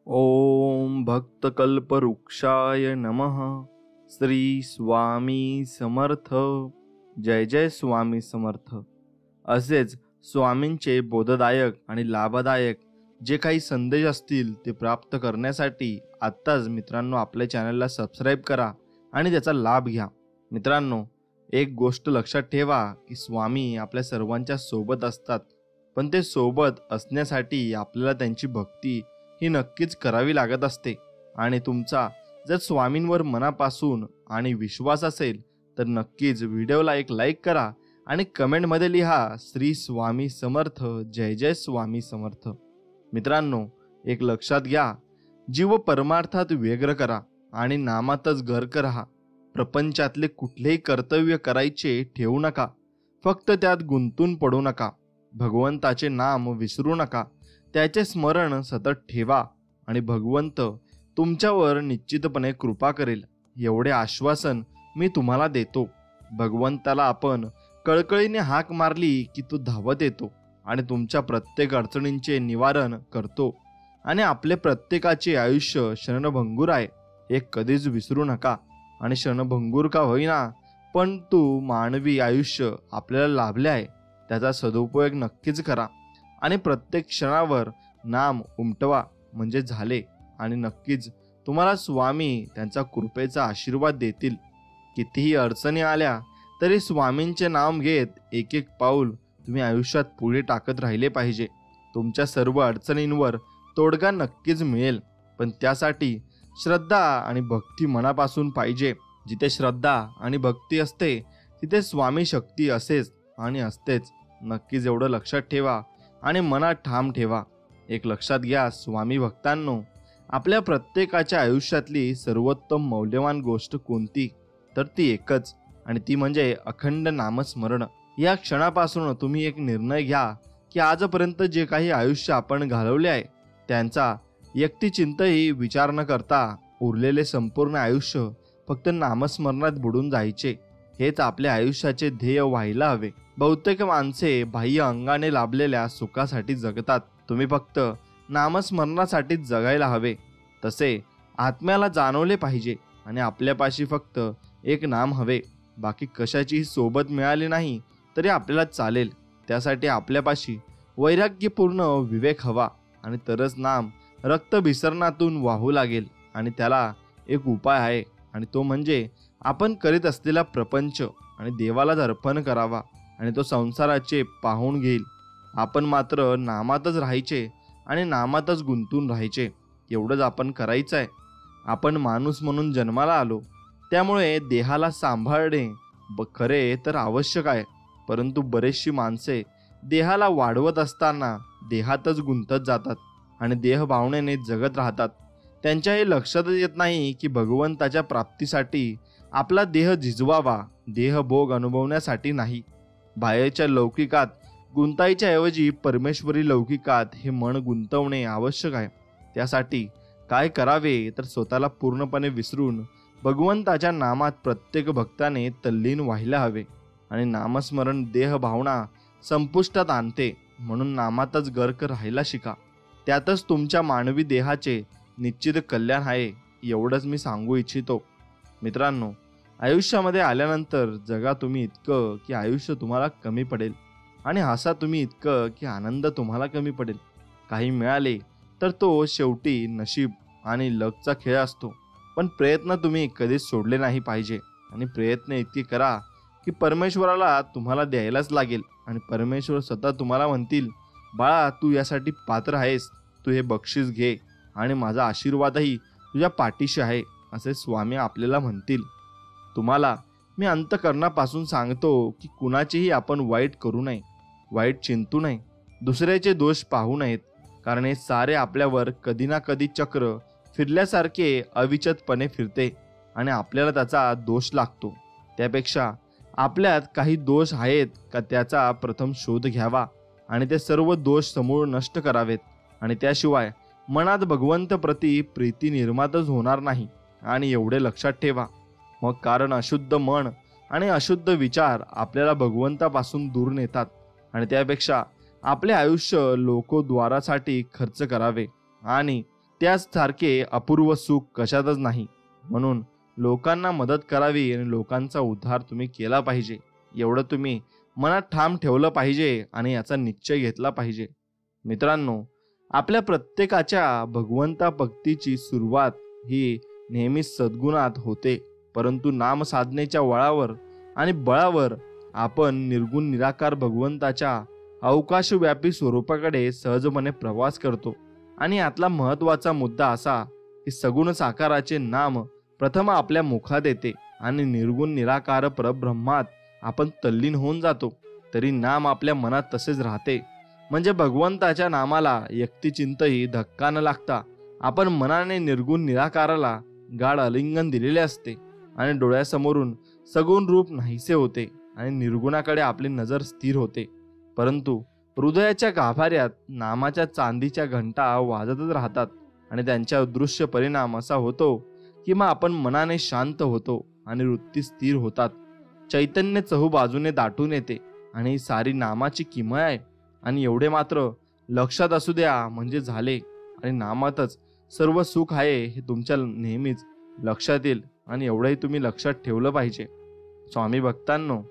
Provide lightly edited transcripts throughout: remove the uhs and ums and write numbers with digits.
ओम भक्तकल्पवृक्षाय नमः. श्री स्वामी समर्थ. जय जय स्वामी समर्थ. असेच स्वामींचे बोधदायक आणि लाभदायक जे काही संदेश असतील ते प्राप्त करण्यासाठी आत्ताच मित्रांनो आपल्या चॅनलला सबस्क्राईब करा आणि त्याचा लाभ घ्या. मित्रांनो, एक गोष्ट लक्षात ठेवा की स्वामी आपल्या सर्वांच्या सोबत असतात, पण ते सोबत असण्यासाठी आपल्याला त्यांची भक्ती ही नक्कीच करावी लागत असते. आणि तुमचा जर स्वामींवर मनापासून आणि विश्वास असेल तर नक्कीच व्हिडिओला एक लाईक करा आणि कमेंटमध्ये लिहा श्री स्वामी समर्थ, जय जय स्वामी समर्थ. मित्रांनो, एक लक्षात घ्या, जीव परमार्थात व्यग्र करा आणि नामातच गर्क राहा. प्रपंचातले कुठलेही कर्तव्य करायचे ठेवू नका, फक्त त्यात गुंतून पडू नका. भगवंताचे नाम विसरू नका, त्याचे स्मरण सतत ठेवा आणि भगवंत तुमच्यावर निश्चितपणे कृपा करेल एवढे आश्वासन मी तुम्हाला देतो. भगवंताला आपण कळकळीने हाक मारली की तो धावत येतो आणि तुमच्या प्रत्येक अडचणींचे निवारण करतो. आणि आपले प्रत्येकाचे आयुष्य क्षणभंगूर आहे हे कधीच विसरू नका. आणि क्षणभंगूर का होईना, पण तू मानवी आयुष्य आपल्याला लाभले आहे, त्याचा सदुपयोग नक्कीच करा आणि प्रत्येक क्षणावर नाम उमटवा म्हणजे झाले. आणि नक्कीच तुम्हाला स्वामी त्यांचा कृपेचा आशीर्वाद देतील. कितीही अडचणी आल्या तरी स्वामींचे नाम घेत एक एक पाऊल तुम्ही आयुष्यात पुढे टाकत राहिले पाहिजे. तुमच्या सर्व अडचणींवर तोडगा नक्कीच मिळेल, पण त्यासाठी श्रद्धा आणि भक्ती मनापासून पाहिजे. जिथे श्रद्धा आणि भक्ती असते तिथे स्वामी शक्ती असेच आणि असतेच. नक्कीच एवढं लक्षात ठेवा आणि मनात ठाम ठेवा. एक लक्षात घ्या स्वामी भक्तांनो, आपल्या प्रत्येकाच्या आयुष्यातली सर्वोत्तम मौल्यवान गोष्ट कोणती, तर ती एकच, आणि ती म्हणजे अखंड नामस्मरण. या क्षणापासून तुम्ही एक निर्णय घ्या की आजपर्यंत जे काही आयुष्य आपण घालवले आहे त्यांचा एकटी विचार न करता उरलेले संपूर्ण आयुष्य फक्त नामस्मरणात बुडून जायचे. हेच आपल्या आयुष्याचे ध्येय व्हायला हवे. बहुतेक माणसे बाह्य अंगाने लाभलेल्या सुखासाठी जगतात. तुम्ही फक्त नामस्मरणासाठीच जगायला हवे. तसे आत्म्याला जाणवले पाहिजे आणि आपल्यापाशी फक्त एक नाम हवे. बाकी कशाचीही सोबत मिळाली नाही तरी आपल्याला चालेल. त्यासाठी आपल्यापाशी वैराग्यपूर्ण विवेक हवा आणि तरच नाम रक्तभिसरणातून वाहू लागेल. आणि त्याला एक उपाय आहे आणि तो म्हणजे आपण करीत असलेला प्रपंच आणि देवाला अर्पण करावा आणि तो संसाराचे पाहून घेईल. आपण मात्र नामातच राहायचे आणि नामातच गुंतून राहायचे. एवढंच आपण करायचं आहे. आपण माणूस म्हणून जन्माला आलो, त्यामुळे देहाला सांभाळणे खरे तर आवश्यक आहे. परंतु बरेचशी माणसे देहाला वाढवत असताना देहातच गुंतत जातात आणि देह भावनेने जगत राहतात. त्यांच्या हे लक्षातच येत नाही की भगवंताच्या प्राप्तीसाठी आपला देह झिजवावा, देहभोग अनुभवण्यासाठी नाही. बाहेरच्या लौकिकात गुंतायच्या ऐवजी परमेश्वरी लौकिकात हे मन गुंतवणे आवश्यक आहे. त्यासाठी काय करावे तर स्वतःला पूर्णपणे विसरून भगवंताच्या नामात प्रत्येक भक्ताने तल्लीन व्हायला हवे. आणि नामस्मरण देह भावना संपुष्टात आणते, म्हणून नामातच गर्क राहायला शिका. त्यातच तुमच्या मानवी देहाचे निश्चित कल्याण आहे. एवढंच मी सांगू इच्छितो. मित्रांनो, आयुष्यामध्ये आल्यानंतर जगा तुम्ही इतकं की आयुष्य तुम्हाला कमी पडेल आणि हसा तुम्ही इतकं की आनंद तुम्हाला कमी पडेल. काही मिळाले तर तो शेवटी नशीब आणि लकचा खेळ असतो, पण प्रयत्न तुम्ही कधीच सोडले नाही पाहिजे. आणि प्रयत्न इतके करा की परमेश्वराला तुम्हाला द्यायलाच लागेल. आणि परमेश्वर स्वतः तुम्हाला म्हणतील, बाळा तू यासाठी पात्र आहेस, तू हे बक्षीस घे आणि माझा आशीर्वादही तुझ्या पाठीशी आहे, असे स्वामी आपल्याला म्हणतील. तुम्हाला मी अंतःकरणापासून सांगतो की कुणाचेही आपण वाईट करू नये, वाईट चिंतू नये, दुसऱ्याचे दोष पाहू नयेत. कारण हे सारे आपल्यावर कधी ना कधी चक्र फिरल्यासारखे अविचतपणे फिरते आणि आपल्याला त्याचा दोष लागतो. त्यापेक्षा आपल्यात काही दोष आहेत का त्याचा प्रथम शोध घ्यावा आणि ते सर्व दोष समूळ नष्ट करावेत. आणि त्याशिवाय मनात भगवंत प्रती प्रीती निर्माणच होणार नाही. आणि एवढे लक्षात ठेवा मग, कारण अशुद्ध मन आणि अशुद्ध विचार आपल्याला भगवंतापासून दूर नेतात. आणि त्यापेक्षा आपले आयुष्य लोकोद्वारासाठी खर्च करावे आणि त्यासारखे अपूर्व सुख कशातच नाही. म्हणून लोकांना मदत करावी आणि लोकांचा उद्धार तुम्ही केला पाहिजे, एवढं तुम्ही मनात ठाम ठेवलं पाहिजे आणि याचा निश्चय घेतला पाहिजे. मित्रांनो, आपल्या प्रत्येकाच्या भगवंता भक्तीची सुरुवात ही नेहमीच सद्गुणात होते, परंतु नाम साधनेच्या वळावर आणि बळावर आपण निर्गुण निराकार भगवंताच्या अवकाशव्यापी स्वरूपाकडे सहजपणे प्रवास करतो. आणि यातला महत्वाचा मुद्दा असा की सगुण साकाराचे नाम प्रथम आपल्या मुखात येते आणि निर्गुण निराकार परब्रह्मात आपण तल्लीन होऊन जातो. तरी नाम आपल्या मनात तसेच राहते. म्हणजे भगवंताच्या नामाला व्यक्तिचिंतही धक्का न लागता आपण मनाने निर्गुण निराकाराला गाढ आलिंगन दिलेले असते आणि डोळ्यासमोरून सगुण रूप नाहीसे होते आणि निर्गुणाकडे आपली नजर स्थिर होते. परंतु हृदयाच्या गाभाऱ्यात नामाच्या चांदीच्या घंटा वाजतच राहतात आणि त्यांचा दृश्य परिणाम असा होतो की मग आपण मनाने शांत होतो आणि वृत्ती स्थिर होतात. चैतन्य चहूबाजूने दाटून येते आणि सारी नामाची किमया आहे. आणि एवढे मात्र लक्षात असू द्या म्हणजे झाले. आणि नामातच सर्व सुख आहे हे तुमच्या नेहमीच लक्षात येईल आणि एवढंही तुम्ही लक्षात ठेवलं पाहिजे. स्वामी भक्तांनो,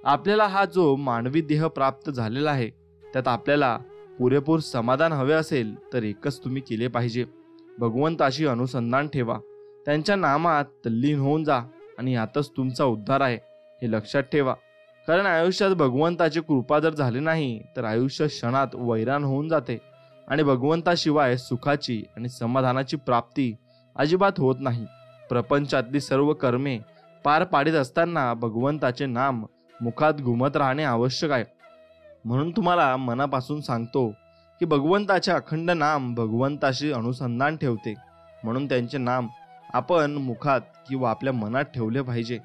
आपल्याला हा जो मानवी देह प्राप्त झालेला आहे त्यात आपल्याला पुरेपूर समाधान हवे असेल तर एकच तुम्ही केले पाहिजे, भगवंताशी अनुसंधान ठेवा, त्यांच्या नामात तल्लीन होऊन जा आणि यातच तुमचा उद्धार आहे हे लक्षात ठेवा. कारण आयुष्यात भगवंताची कृपा जर झाली नाही तर आयुष्य क्षणात वैराण होऊन जाते आणि भगवंताशिवाय सुखाची आणि समाधानाची प्राप्ती अजिबात होत नाही. प्रपंचातली सर्व कर्मे पार पाडित असताना भगवंताचे नाम मुखात घुमत राहणे आवश्यक आहे. म्हणून तुम्हाला मनापासून सांगतो की भगवंताचे अखंड नाम भगवंताशी अनुसंधान ठेवते. म्हणून त्यांचे नाम आपण मुखात किंवा आपल्या मनात ठेवले पाहिजे.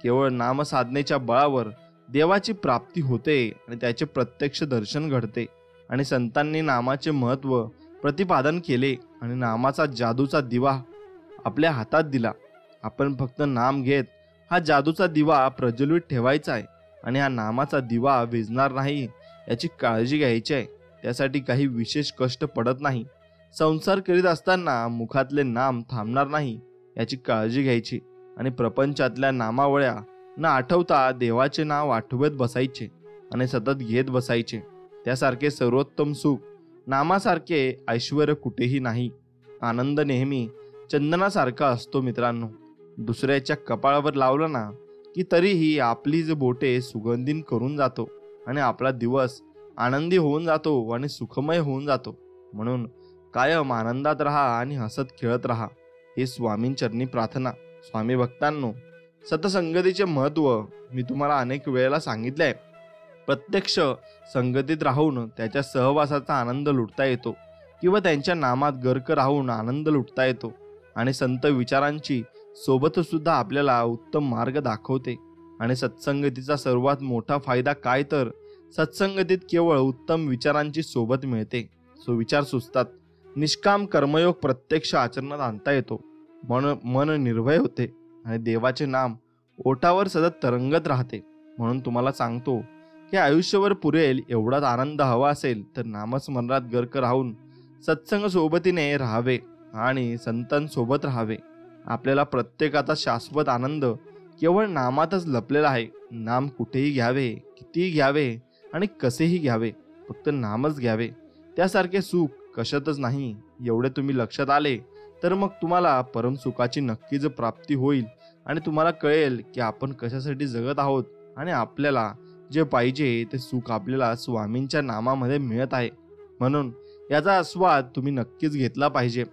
केवळ नाम साधनेच्या बळावर देवाची प्राप्ती होते आणि त्याचे प्रत्यक्ष दर्शन घडते. आणि संतांनी नामाचे महत्त्व प्रतिपादन केले आणि नामाचा जादूचा दिवा आपल्या हातात दिला. आपण फक्त नाम घेत हा जादूचा दिवा प्रज्वलित ठेवायचा आहे आणि हा नामाचा दिवा विझणार नाही याची काळजी घ्यायची आहे. त्यासाठी काही विशेष कष्ट पडत नाही. संसार करीत असताना मुखातले नाम थांबणार नाही याची काळजी घ्यायची आणि प्रपंचातल्या नामावळ्या न आठवता देवाचे नाव आठवत बसायचे आणि सतत घेत बसायचे. त्यासारखे सर्वोत्तम सुख, नामासारखे ऐश्वर कुठेही नाही. आनंद नेहमी चंदनासारखा असतो मित्रांनो. दुसऱ्याच्या कपाळावर लावलं ना की तरीही आपली जी बोटे सुगंधीन करून जातो आणि आपला दिवस आनंदी होऊन जातो आणि सुखमय होऊन जातो. म्हणून कायम आनंदात राहा आणि हसत खेळत राहा हे स्वामींचरणी प्रार्थना. स्वामी भक्तांनो, सतसंगतीचे महत्त्व मी तुम्हाला अनेक वेळेला सांगितले आहे. प्रत्यक्ष संगतीत राहून त्याच्या सहवासाचा आनंद लुटता येतो किंवा त्यांच्या नामात गर्क राहून आनंद लुटता येतो. आणि संत विचारांची सोबत सुद्धा आपल्याला उत्तम मार्ग दाखवते. आणि सत्संगतीचा सर्वात मोठा फायदा काय तर सत्संगतीत केवळ उत्तम विचारांची सोबत मिळते. विचार सुचतात. निष्काम कर्मयोग प्रत्यक्ष आचरणात आणता येतो. मन निर्भय होते आणि देवाचे नाम ओठावर सतत तरंगत राहते. म्हणून तुम्हाला सांगतो की आयुष्यभर पुरेल एवढाच आनंद हवा असेल तर नामस्मरणात गर्क राहून सत्संग सोबतीने राहावे आणि संतांसोबत राहावे. आपल्याला प्रत्येकाचा शाश्वत आनंद केवळ नामातच लपलेला आहे. नाम कुठेही घ्यावे, कितीही घ्यावे आणि कसेही घ्यावे, फक्त नामच घ्यावे. त्यासारखे सुख कशातच नाही. एवढे तुम्ही लक्षात आले तर मग तुम्हाला परमसुखाची नक्कीच प्राप्ती होईल आणि तुम्हाला कळेल की आपण कशासाठी जगत आहोत आणि आपल्याला जे पाहिजे ते सुख आपल्याला स्वामींच्या नामामध्ये मिळत आहे. म्हणून याचा आस्वाद तुम्ही नक्कीच घेतला पाहिजे.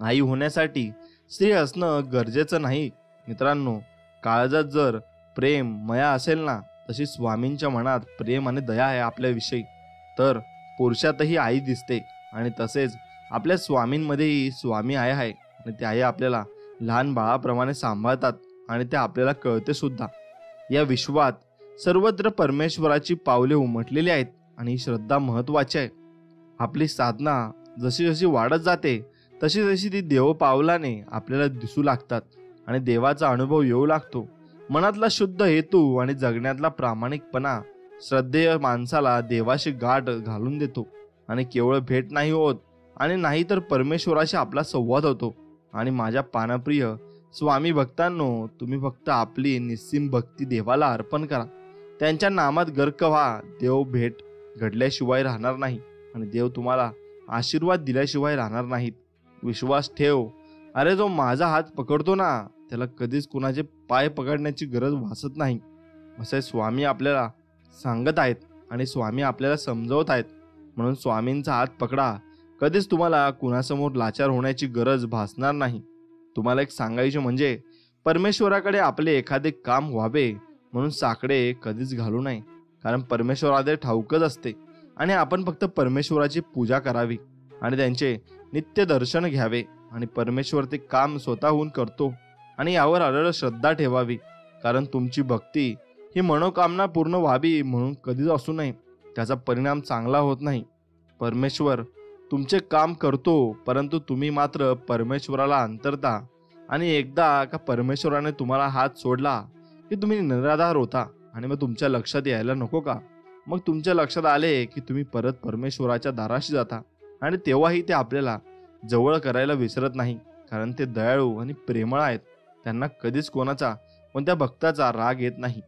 आई होण्यासाठी स्त्री असणं गरजेचं नाही मित्रांनो. काळजात जर प्रेम मया असेल ना, तशी स्वामींच्या मनात प्रेम आणि दया आहे आपल्याविषयी, तर पुरुषातही आई दिसते. आणि तसेच आपल्या स्वामींमध्येही स्वामी आई आहे आणि ते आई आपल्याला लहान बाळाप्रमाणे सांभाळतात आणि ते आपल्याला कळते सुद्धा. या विश्वात सर्वत्र परमेश्वराची पावले उमटलेली आहेत आणि ही श्रद्धा महत्वाची आहे. आपली साधना जशी जशी वाढत जाते तशी तशी ती देव पावलाने आपल्याला दिसू लागतात आणि देवाचा अनुभव येऊ लागतो. मनातला शुद्ध हेतू आणि जगण्यातला प्रामाणिकपणा श्रद्धेय माणसाला देवाशी गाठ घालून देतो. आणि केवळ भेट नाही होत आणि नाही तर परमेश्वराशी आपला संवाद होतो. आणि माझ्या पानप्रिय स्वामी भक्तांनो, तुम्ही फक्त आपली निस्सीम भक्ती देवाला अर्पण करा. त्यांच्या नामात गर्क व्हा. देव भेट घडल्याशिवाय राहणार नाही आणि देव तुम्हाला आशीर्वाद दिल्याशिवाय राहणार नाहीत. विश्वास ठेव. अरे जो माझा हात पकडतो ना, त्याला कधीच कुणाचे पाय पकडण्याची गरज भासत नाही, असे स्वामी आपल्याला सांगत आहेत आणि स्वामी आपल्याला समजवत आहेत. म्हणून स्वामींचा हात पकडा. कधीच तुम्हाला कुणासमोर लाचार होण्याची गरज भासणार नाही. तुम्हाला एक सांगायचे म्हणजे परमेश्वराकडे आपले एखादे काम व्हावे म्हणून साकडे कधीच घालू नये, कारण परमेश्वराकडे ठाऊकच असते आणि आपण फक्त परमेश्वराची पूजा करावी आणि त्यांचे नित्य दर्शन घ्यावे. आणि परमेश्वर ते काम स्वतःहून करतो आणि यावर अढळ श्रद्धा ठेवावी, कारण तुमची भक्ती ही मनोकामना पूर्ण व्हावी म्हणून कधीच असू नये. त्याचा परिणाम चांगला होत नाही. परमेश्वर तुमचे काम करतो, परंतु तुम्ही मात्र परमेश्वराला अंतरता. आणि एकदा का परमेश्वराने तुम्हाला हात सोडला की तुम्ही निराधार होता. आणि मग तुमच्या लक्षात यायला नको का? मग तुमच्या लक्षात आले की तुम्ही परत परमेश्वराच्या दाराशी जाता आणि तेव्हाही ते आपल्याला जवळ करायला विसरत नाही, कारण ते दयाळू आणि प्रेमळ आहेत. त्यांना कधीच कोणत्या भक्ताचा राग येत नाही.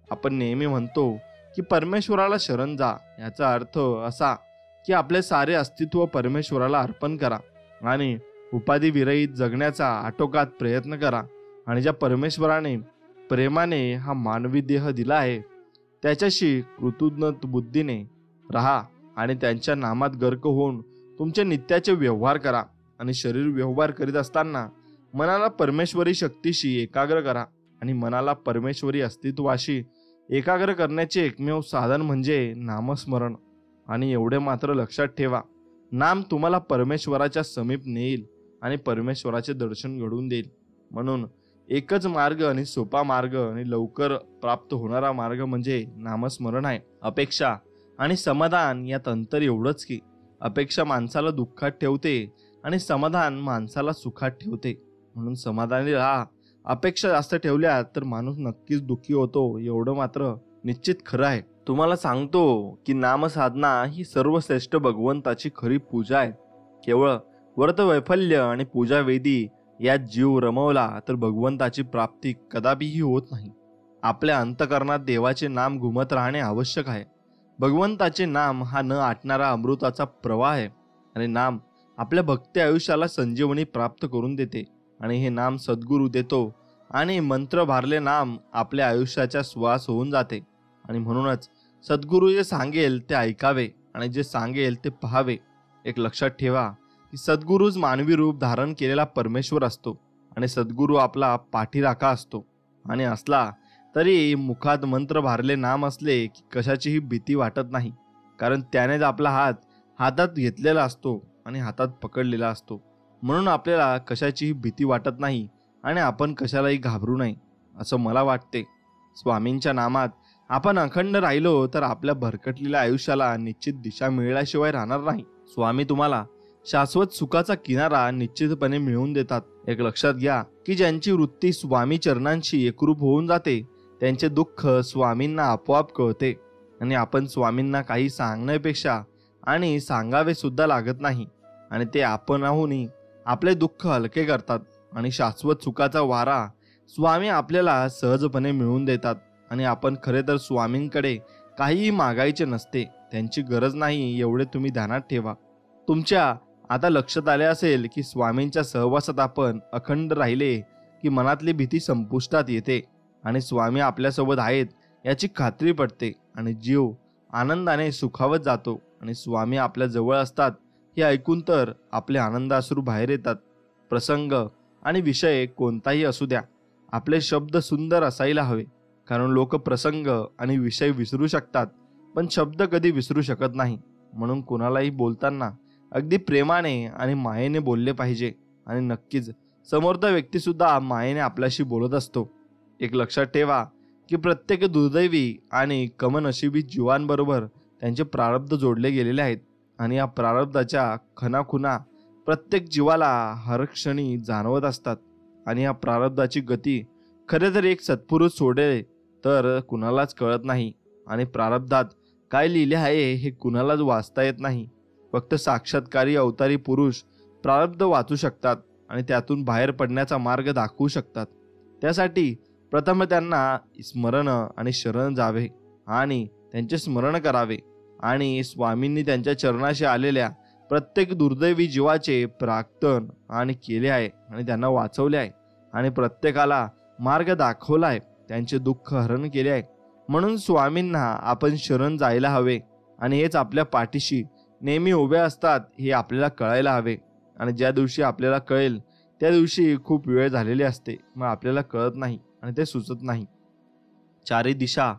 आपण नेहमी म्हणतो की परमेश्वराला शरण जा. याचा अर्थ असा की आपले सारे अस्तित्व परमेश्वराला अर्पण करा आणि उपाधी विरहित जगण्याचा आटोकात प्रयत्न करा. आणि ज्या परमेश्वराने प्रेमाने हा मानवी देह दिला आहे त्याच्याशी कृतज्ञ बुद्धीने राहा आणि त्यांच्या नामात गर्क होऊन तुमचे नित्याचे व्यवहार करा. आणि शरीर व्यवहार करीत असताना मनाला परमेश्वरी शक्तीशी एकाग्र करा. आणि मनाला परमेश्वरी अस्तित्वाशी एकाग्र करण्याचे एकमेव साधन म्हणजे नामस्मरण. आणि एवढे मात्र लक्षात ठेवा, नाम तुम्हाला परमेश्वराच्या समीप नेईल आणि परमेश्वराचे दर्शन घडवून देईल. म्हणून एकच मार्ग आणि सोपा मार्ग आणि लवकर प्राप्त होणारा मार्ग म्हणजे नामस्मरण आहे. अपेक्षा आणि समाधान यात अंतर एवढंच की अपेक्षा माणसाला दुःखात ठेवते आणि समाधान माणसाला सुखात ठेवते. म्हणून समाधानी राहा. अपेक्षा जास्त ठेवल्या तर माणूस नक्कीच दुःखी होतो, एवढं मात्र निश्चित खरं आहे. तुम्हाला सांगतो की नामसाधना ही सर्वश्रेष्ठ भगवंताची खरी पूजा आहे. केवळ व्रत वैफल्य आणि पूजा वेदी यात जीव रमवला तर भगवंताची प्राप्ती कदापिही होत नाही. आपल्या अंतकरणात देवाचे नाम घुमत राहणे आवश्यक आहे. भगवंताचे नाम हा न आटणारा अमृताचा प्रवाह आहे आणि नाम आपल्या भक्ती आयुष्याला संजीवनी प्राप्त करून देते. आणि हे नाम सद्गुरू देतो आणि मंत्र भारले नाम आपल्या आयुष्याचा श्वास होऊन जाते. आणि म्हणूनच सद्गुरू जे सांगेल ते ऐकावे आणि जे सांगेल ते पहावे. एक लक्षात ठेवा की सद्गुरूच मानवी रूप धारण केलेला परमेश्वर असतो आणि सद्गुरू आपला पाठीराखा असतो. आणि असला तरी मुखात मंत्र भारले नाम असले की कशाचीही भीती वाटत नाही, कारण त्यानेच आपला हात हातात घेतलेला असतो आणि हातात पकडलेला असतो. म्हणून आपल्याला कशाचीही भीती वाटत नाही आणि आपण कशालाही घाबरू नये असं मला वाटते. स्वामींच्या नामात आपण अखंड राहिलो तर आपल्या भरकटलेल्या आयुष्याला निश्चित दिशा मिळाल्याशिवाय राहणार नाही. स्वामी तुम्हाला शाश्वत सुखाचा किनारा निश्चितपणे मिळवून देतात. एक लक्षात घ्या की ज्यांची वृत्ती स्वामी चरणांशी एकरूप होऊन जाते त्यांचे दुःख स्वामींना आपोआप कळते आणि आपण स्वामींना काही सांगण्यापेक्षा आणि सांगावे सुद्धा लागत नाही आणि ते आपणहूनही आपले दुःख हलके करतात. आणि शाश्वत सुखाचा वारा स्वामी आपल्याला सहजपणे मिळवून देतात. आणि आपण खरे तर स्वामींकडे काहीही मागायचे नसते, त्यांची गरज नाही एवढे तुम्ही ध्यानात ठेवा. तुमच्या आता लक्षात आले असेल की स्वामींच्या सहवासात आपण अखंड राहिले की मनातली भीती संपुष्टात येते आणि स्वामी आपल्यासोबत आहेत याची खात्री पडते आणि जीव आनंदाने सुखावत जातो. आणि स्वामी आपल्या जवळ असतात हे ऐकून तर आपले आनंदाश्रू बाहेर येतात. प्रसंग आणि विषय कोणताही असू द्या, आपले शब्द सुंदर असायला हवे, कारण लोक प्रसंग आणि विषय विसरू शकतात पण शब्द कधी विसरू शकत नाही. म्हणून कोणालाही बोलताना अगदी प्रेमाने आणि मायेने बोलले पाहिजे आणि नक्कीच समोरचा व्यक्ती सुद्धा मायेने आपल्याशी बोलत असतो. एक लक्षात ठेवा की प्रत्येक दुर्दैवी आणि कमनशिबी जीवांबरोबर त्यांचे प्रारब्ध जोडले गेलेले आहेत आणि या प्रारब्धाच्या खणाखुणा प्रत्येक जीवाला हरक्षणी जाणवत असतात. आणि या प्रारब्धाची गती खरे तर एक सत्पुरुष सोडले तर कुणालाच कळत नाही आणि प्रारब्धात काय लिहिले आहे हे कुणालाच वाचता येत नाही. फक्त साक्षात्कारी अवतारी पुरुष प्रारब्ध वाचू शकतात आणि त्यातून बाहेर पडण्याचा मार्ग दाखवू शकतात. त्यासाठी प्रथम त्यांना स्मरण आणि शरण जावे आणि त्यांचे स्मरण करावे आणि स्वामींनी त्यांच्या चरणाशी आलेल्या प्रत्येक दुर्दैवी जीवाचे प्राक्तन आणि केले आहे आणि त्यांना वाचवले आहे आणि प्रत्येकाला मार्ग दाखवला आहे, त्यांचे दुःख हरण केले आहे. म्हणून स्वामींना आपण शरण जायला हवे आणि हेच आपल्या पाठीशी नेहमी उभे असतात हे आपल्याला कळायला हवे. आणि ज्या दिवशी आपल्याला कळेल त्या दिवशी खूप वेळ झालेली असते, मग आपल्याला कळत नाही आणि ते सुचत नाही. चारी दिशा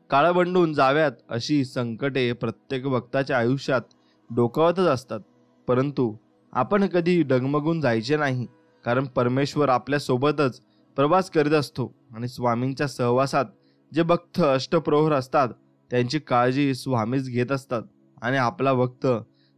काळबंडून जाव्यात अशी संकटे प्रत्येक भक्ताच्या आयुष्यात डोकावतच असतात. परंतु आपण कधी डगमगून जायचे नाही, कारण परमेश्वर आपल्या सोबतच प्रवास करीत असतो आणि स्वामींच्या सहवासात जे भक्त अष्टप्रहर असतात त्यांची काळजी स्वामीच घेत असतात. आणि आपला भक्त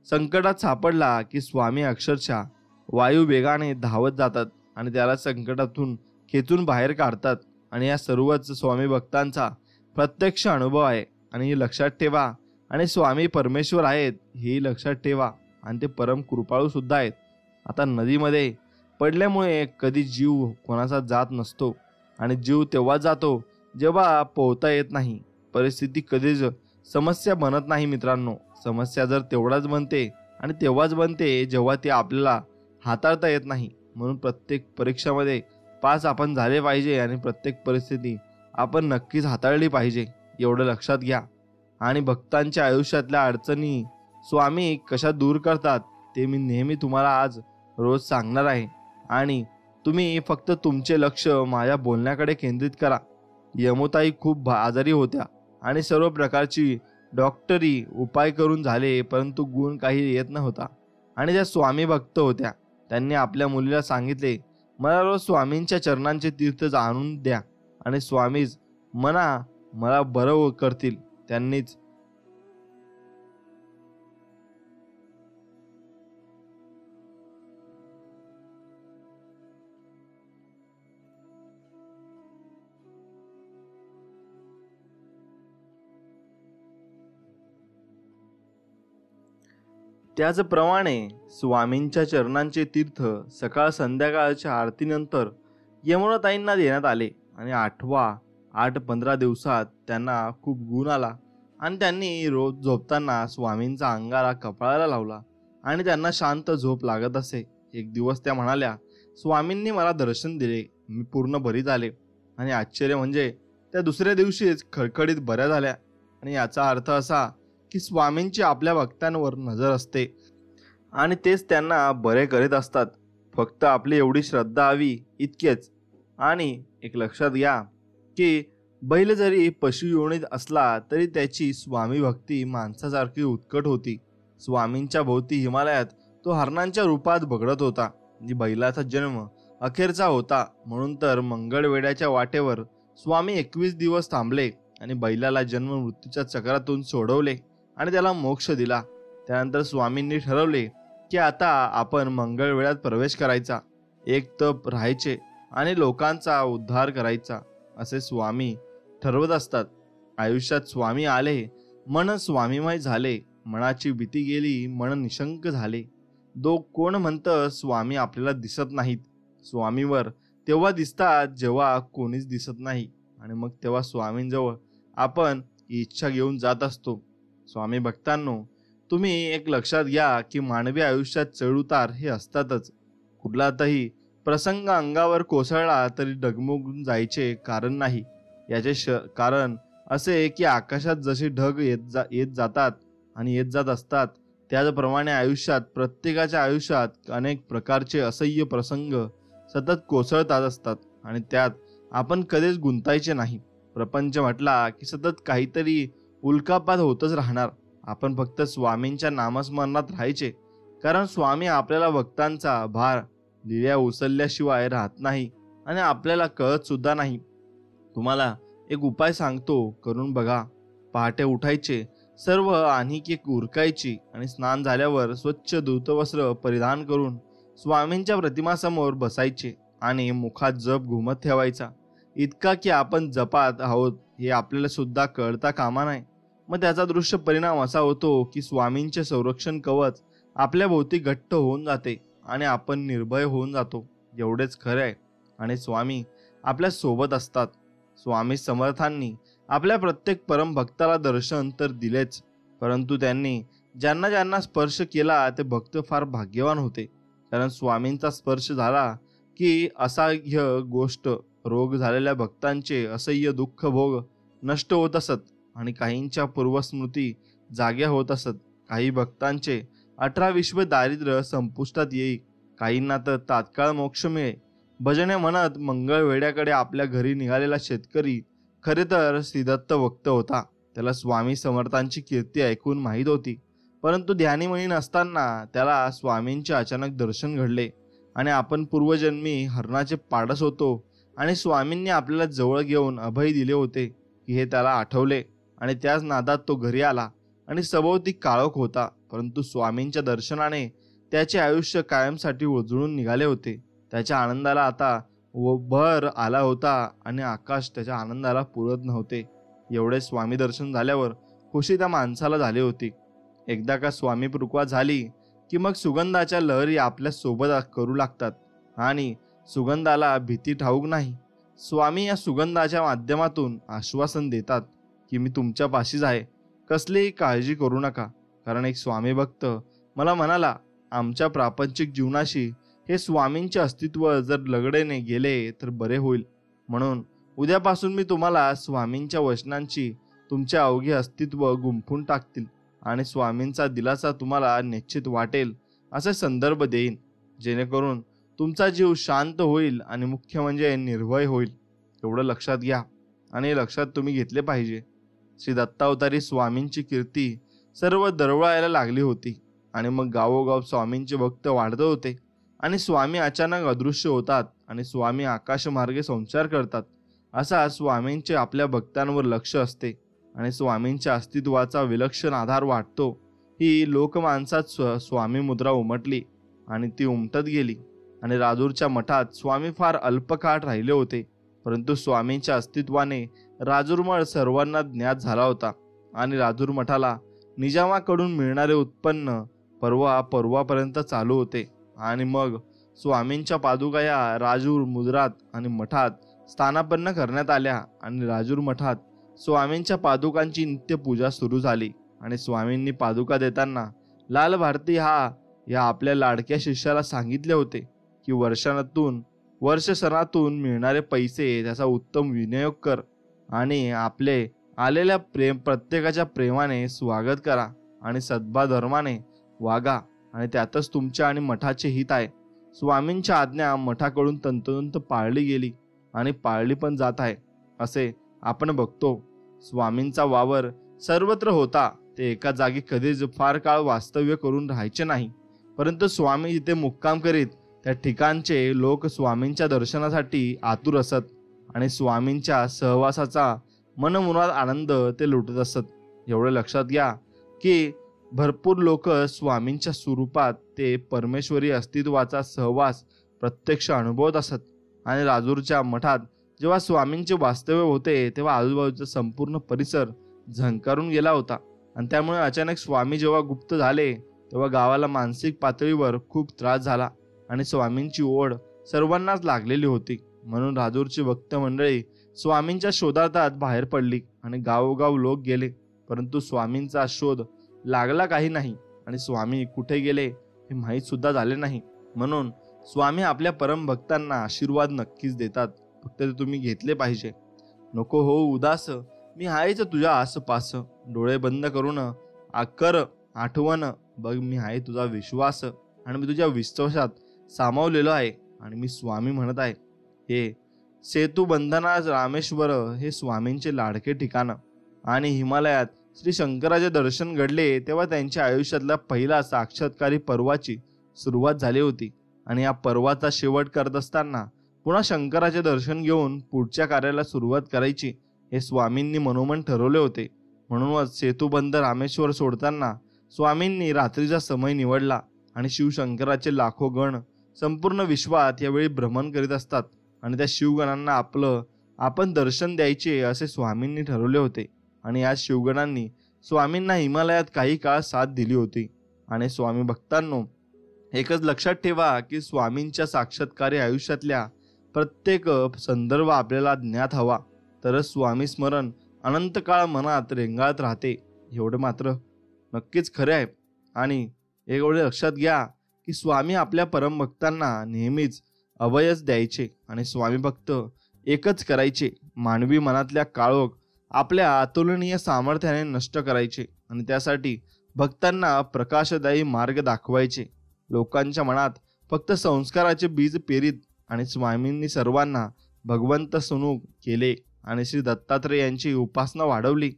संकटात सापडला की स्वामी अक्षरशः वायू वेगाने धावत जातात आणि त्याला संकटातून खेचून बाहेर काढतात. आणि या सर्वच स्वामी भक्तांचा प्रत्यक्ष अनुभव आहे आणि हे लक्षात ठेवा. आणि स्वामी परमेश्वर आहेत हे लक्षात ठेवा आणि ते परम कृपाळू सुद्धा आहेत. आता नदीमध्ये पडल्यामुळे कधी जीव कोणाचा जात नसतो आणि जीव तेव्हा जातो जेव्हा पोहता येत नाही. परिस्थिती कधीच समस्या बनत नाही मित्रांनो. समस्या जर तेवढाच बनते आणि तेव्हाच बनते जेव्हा ती आपल्याला हाताळता येत नाही. म्हणून प्रत्येक परीक्षामध्ये पास आपण झाले पाहिजे आणि प्रत्येक परिस्थिती आपण नक्कीच हाताळली पाहिजे, एवढं लक्षात घ्या. आणि भक्तांच्या आयुष्यातल्या अडचणी स्वामी कशा दूर करतात ते मी नेहमी तुम्हाला आज रोज सांगणार आहे. आणि तुम्ही फक्त तुमचे लक्ष माझ्या बोलण्याकडे केंद्रित करा. यमुताई खूप आजारी होत्या आणि सर्व प्रकारची डॉक्टरी उपाय करून झाले, परंतु गुण काही येत नव्हता. आणि त्या स्वामी भक्त होत्या. त्यांनी आपल्या मुलीला सांगितले, मला रोज स्वामींच्या चरणांचे तीर्थ आणून द्या आणि स्वामीच मला बरं करतील. त्यांनीच त्याचप्रमाणे स्वामींच्या चरणांचे तीर्थ सकाळ संध्याकाळच्या आरतीनंतर यमुनाताईंना देण्यात आले आणि 8-15 दिवसात त्यांना खूप गुण आला आणि त्यांनी रोज झोपताना स्वामींचा अंगारा कपाळाला लावला आणि त्यांना शांत झोप लागत असे. एक दिवस त्या म्हणाल्या, स्वामींनी मला दर्शन दिले, मी पूर्ण बरी झाले. आणि आश्चर्य म्हणजे त्या दुसऱ्या दिवशीच खडखडीत बऱ्या झाल्या. आणि याचा अर्थ असा की स्वामींची आपल्या भक्तांवर नजर असते आणि तेच त्यांना बरे करीत असतात. फक्त आपली एवढी श्रद्धा हवी, इतकेच. आणि एक लक्षात घ्या की बैल जरी पशु योनीत असला तरी त्याची स्वामी भक्ती माणसासारखी उत्कट होती. स्वामींच्या भोवती हिमालयात तो हरणांच्या रूपात बघडत होता. बैलाचा जन्म अखेरचा होता, म्हणून तर मंगळवेढ्याच्या वाटेवर स्वामी 21 दिवस थांबले आणि बैलाला जन्म मृत्यूच्या चक्रातून सोडवले आणि त्याला मोक्ष दिला. त्यानंतर स्वामींनी ठरवले की आता आपण मंगळवेढ्यात प्रवेश करायचा, एक तप राहायचे आणि लोकांचा उद्धार करायचा, असे स्वामी ठरवत असतात. आयुष्यात स्वामी आले, मन स्वामीमय झाले, मनाची भीती गेली, मन निशंक झाले. कोण म्हणतं स्वामी आपल्याला दिसत नाहीत? स्वामीवर तेव्हा दिसतात जेव्हा कोणीच दिसत नाही आणि मग तेव्हा स्वामींजवळ आपण इच्छा घेऊन जात असतो. स्वामी भक्तांनो, तुम्ही एक लक्षात घ्या की मानवी आयुष्यात चढउतार हे असतातच. कुठलाही प्रसंग अंगावर कोसळला तरी डगमगून जायचे कारण नाही. याचे कारण असे की आकाशात जसे ढग येत जातात आणि येत जात असतात, त्याचप्रमाणे आयुष्यात प्रत्येकाच्या आयुष्यात अनेक प्रकारचे असह्य प्रसंग सतत कोसळतात असतात आणि त्यात आपण कधीच गुंतायचे नाही. प्रपंच म्हटला की सतत काहीतरी उल्कापात होतच राहणार. आपण फक्त स्वामींच्या नामस्मरणात राहायचे, कारण स्वामी आपल्याला भक्तांचा भार लिल्या उचलल्याशिवाय राहत नाही आणि आपल्याला कळत सुद्धा नाही. तुम्हाला एक उपाय सांगतो, करून बघा. पहाटे उठायचे, सर्व आणिक उरकायची आणि स्नान झाल्यावर स्वच्छ धृतवस्त्र परिधान करून स्वामींच्या प्रतिमासमोर बसायचे आणि मुखात जप घुमत ठेवायचा. इतका की आपण जपात आहोत हे आपल्याला सुद्धा कळता कामा नाही. मग त्याचा दृश्य परिणाम असा होतो की स्वामींचे संरक्षण कवच आपल्या भोवती घट्ट होऊन जाते आणि आपण निर्भय होऊन जातो. एवढेच खरे आहे. आणि स्वामी आपल्या सोबत असतात. स्वामी समर्थांनी आपल्या प्रत्येक परम भक्ताला दर्शन तर दिलेच, परंतु त्यांनी ज्यांना ज्यांना स्पर्श केला ते भक्त फार भाग्यवान होते. कारण स्वामींचा स्पर्श झाला की असह्य गोष्ट, रोग झालेल्या भक्तांचे असह्य दुःख भोग नष्ट होत असत आणि काहींच्या पूर्वस्मृती जाग्या होत असत. काही भक्तांचे 18 विश्व दारिद्र्य संपुष्टात येई, काहींना तर तात्काळ मोक्ष मिळे. भजने म्हणत मंगळवेड्याकडे आपल्या घरी निघालेला शेतकरी खरे तर श्रीदत्त भक्त होता. त्याला स्वामी समर्थांची कीर्ती ऐकून माहीत होती, परंतु ध्यानीमनी नसताना त्याला स्वामींचे अचानक दर्शन घडले आणि आपण पूर्वजन्मी हरणाचे पाडस होतो आणि स्वामींनी आपल्याला जवळ घेऊन अभय दिले होते की हे त्याला आठवले आणि त्याच नादात तो घरी आला आणि सभोवती काळोख होता. परंतु स्वामींच्या दर्शनाने त्याचे आयुष्य कायमसाठी उजळून निघाले होते. त्याच्या आनंदाला आता भर आला होता आणि आकाश त्याच्या आनंदाला पुरत नव्हते. एवढे स्वामी दर्शन झाल्यावर खुशी त्या माणसाला झाली होती. एकदा का स्वामी कृपा झाली की मग सुगंधाच्या लहरी आपल्या सोबत करू लागतात आणि सुगंधाला भीती ठाऊक नाही. स्वामी या सुगंधाच्या माध्यमातून आश्वासन देतात की मी तुमच्या पाशीच आहे, कसलीही काळजी करू नका. कारण एक स्वामी भक्त मला म्हणाला, आमच्या प्रापंचिक जीवनाशी हे स्वामींचे अस्तित्व जर लगडेने गेले तर बरे होईल. म्हणून उद्यापासून मी तुम्हाला स्वामींच्या वचनांची तुमचे अवघे अस्तित्व गुंफून टाकतील आणि स्वामींचा दिलासा तुम्हाला निश्चित वाटेल असे संदर्भ देईन, जेणेकरून तुमचा जीव शांत होईल आणि मुख्य म्हणजे निर्भय होईल. एवढं लक्षात घ्या आणि लक्षात तुम्ही घेतले पाहिजे. श्री दत्तावतारी स्वामींची कीर्ती सर्व दरवळायला लागली होती आणि मग गावोगाव स्वामींचे भक्त वाढत होते आणि स्वामी अचानक अदृश्य होतात आणि स्वामी आकाशमार्गे संचार करतात. असा स्वामींचे आपल्या भक्तांवर लक्ष असते आणि स्वामींच्या अस्तित्वाचा विलक्षण आधार वाटतो. ही लोकमानसात स्वामी मुद्रा उमटली आणि ती उमटत गेली आणि राजूरच्या मठात स्वामी फार अल्पकाळ राहिले होते. परंतु स्वामींच्या अस्तित्वाने राजूरमठ सर्वांना ज्ञात झाला होता आणि राजूर मठाला निजामाकडून मिळणारे उत्पन्न परवापर्यंत चालू होते. आणि मग स्वामींच्या पादुका या राजूर मुद्रात आणि मठात स्थानापन्न करण्यात आल्या आणि राजूर मठात स्वामींच्या पादुकांची नित्य पूजा सुरू झाली. आणि स्वामींनी पादुका देताना लाल भारती या आपल्या लाडक्या शिष्याला सांगितले होते की वर्षसणातून मिळणारे पैसे त्याचा उत्तम विनियोग कर आणि आपले आलेल्या प्रत्येकाच्या प्रेमाने स्वागत करा आणि सद्भाव धर्माने वागा आणि त्यातच तुमच्या आणि मठाचे हित आहे. स्वामींच्या आज्ञा मठाकडून तंतोतंत पाळली गेली आणि पाळली पण जात आहे असे आपण बघतो. स्वामींचा वावर सर्वत्र होता. ते एका जागी कधीच फार काळ वास्तव्य करून राहायचे नाही, परंतु स्वामी जिथे मुक्काम करीत त्या ठिकाणचे लोक स्वामींच्या दर्शनासाठी आतुर असत आणि स्वामींच्या सहवासाचा मनमुराद आनंद ते लुटत असत. एवढे लक्षात घ्या की भरपूर लोक स्वामींच्या स्वरूपात ते परमेश्वरी अस्तित्वाचा सहवास प्रत्यक्ष अनुभवत असत. आणि राजूरच्या मठात जेव्हा स्वामींचे वास्तव्य होते तेव्हा आजूबाजूचा संपूर्ण परिसर झंकारून गेला होता आणि त्यामुळे अचानक स्वामी जेव्हा गुप्त झाले तेव्हा गावाला मानसिक पातळीवर खूप त्रास झाला आणि स्वामींची ओढ सर्वांनाच लागलेली होती. म्हणून राजूरची भक्त मंडळी स्वामींच्या शोधार्थात बाहेर पडली आणि गावोगाव लोक गेले, परंतु स्वामींचा शोध लागला काही नाही आणि स्वामी कुठे गेले हे माहीत सुद्धा झाले नाही. म्हणून स्वामी आपल्या परम भक्तांना आशीर्वाद नक्कीच देतात, फक्त ते तुम्ही घेतले पाहिजे. नको हो उदास, मी आहेच तुझ्या आसपास. डोळे बंद करून कर आठवण बघ, मी आहे तुझा विश्वास आणि मी तुझ्या विश्वासात सामावलेलो आहे. आणि मी स्वामी म्हणत आहे. हे सेतू बंधना रामेश्वर हे स्वामींचे लाडके ठिकाण. आणि हिमालयात श्री शंकराचे दर्शन घडले तेव्हा त्यांच्या आयुष्यातल्या पहिला साक्षात्कारी पर्वाची सुरुवात झाली होती. आणि या पर्वाचा शेवट करत असताना पुन्हा शंकराचे दर्शन घेऊन पुढच्या कार्याला सुरुवात करायची हे स्वामींनी मनोमन ठरवले होते. म्हणूनच सेतुबंध रामेश्वर सोडताना स्वामींनी रात्रीचा समय निवडला आणि शिवशंकराचे लाखो गण संपूर्ण विश्वात यावेळी भ्रमण करीत असतात आणि त्या शिवगणांना आपण दर्शन द्यायचे असे स्वामींनी ठरवले होते. आणि या शिवगणांनी स्वामींना हिमालयात काही काळ साथ दिली होती आणि स्वामी भक्तांनो, एकच लक्षात ठेवा की स्वामींच्या साक्षात्कारी आयुष्यातल्या प्रत्येक संदर्भ आपल्याला ज्ञात हवा, तरच स्वामी स्मरण अनंत काळ मनात रेंगाळत राहते. एवढं मात्र नक्कीच खरे आहे. आणि एवढे लक्षात घ्या की स्वामी आपल्या परमभक्तांना नेहमीच अभयच द्यायचे आणि स्वामी भक्त एकच करायचे. मानवी मनातल्या काळोख आपल्या अतुलनीय सामर्थ्याने नष्ट करायचे आणि त्यासाठी भक्तांना प्रकाशदायी मार्ग दाखवायचे. लोकांच्या मनात फक्त संस्काराचे बीज पेरीत आणि स्वामींनी सर्वांना भगवंत सनुक केले आणि श्री दत्तात्रय यांची उपासना वाढवली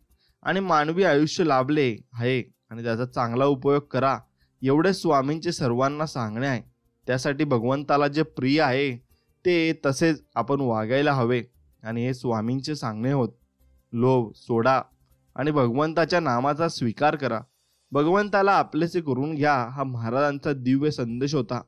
आणि मानवी आयुष्य लाभले आहे आणि त्याचा चांगला उपयोग करा, एवढे स्वामींचे सर्वांना सांगणे आहे. त्यासाठी भगवंताला जे प्रिय आहे ते तसेच आपण वागायला हवे आणि हे स्वामींचे सांगणे होत. लोभ सोडा आणि भगवंताच्या नामाचा स्वीकार करा. भगवंताला आपलेसे करून घ्या, हा महाराजांचा दिव्य संदेश होता.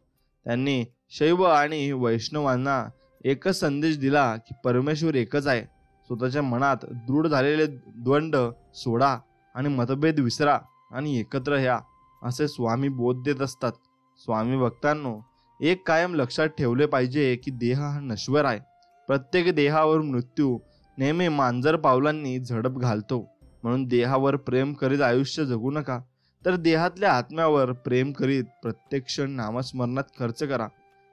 त्यांनी शैव आणि वैष्णवांना एकच संदेश दिला की परमेश्वर एकच आहे. स्वतःच्या मनात दृढ झालेले द्वंद्व सोडा आणि मतभेद विसरा आणि एकत्र या, असे स्वामी बोध देत असतात. स्वामी भक्तांनो, एक कायम लक्षात ठेवले पाहिजे की देह हा नश्वर आहे. प्रत्येक देहावर मृत्यू नेहमी मांजर पावलांनी झडप घालतो. म्हणून देहावर प्रेम करीत आयुष्य जगू नका, तर देहातल्या आत्म्यावर प्रेम करीत प्रत्येक क्षण नामस्मरणात खर्च करा.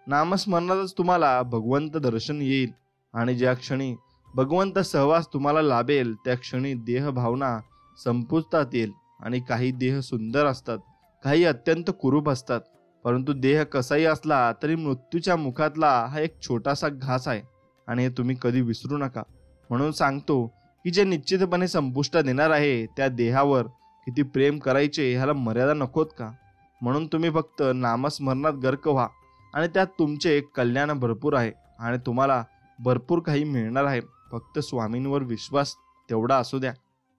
नामस्मरणातच तुम्हाला भगवंत दर्शन येईल आणि ज्या क्षणी भगवंत सहवास तुम्हाला लाभेल त्या क्षणी देह भावना संपुष्टात येईल. आणि काही देह सुंदर असतात, काही अत्यंत कुरूप असतात, परंतु देह कसाही असला तरी मृत्यूच्या मुखातला हा एक छोटासा घास आहे आणि हे तुम्ही कधी विसरू नका. म्हणून सांगतो की जे निश्चितपणे संपुष्टात येणार आहे त्या देहावर किती प्रेम करायचे ह्याला मर्यादा नकोत का? म्हणून तुम्ही फक्त नामस्मरणात गर्क व्हा आणि त्यात तुमचे कल्याण भरपूर आहे आणि तुम्हाला भरपूर काही मिळणार आहे. फक्त स्वामींवर विश्वास तेवढा असू द्या.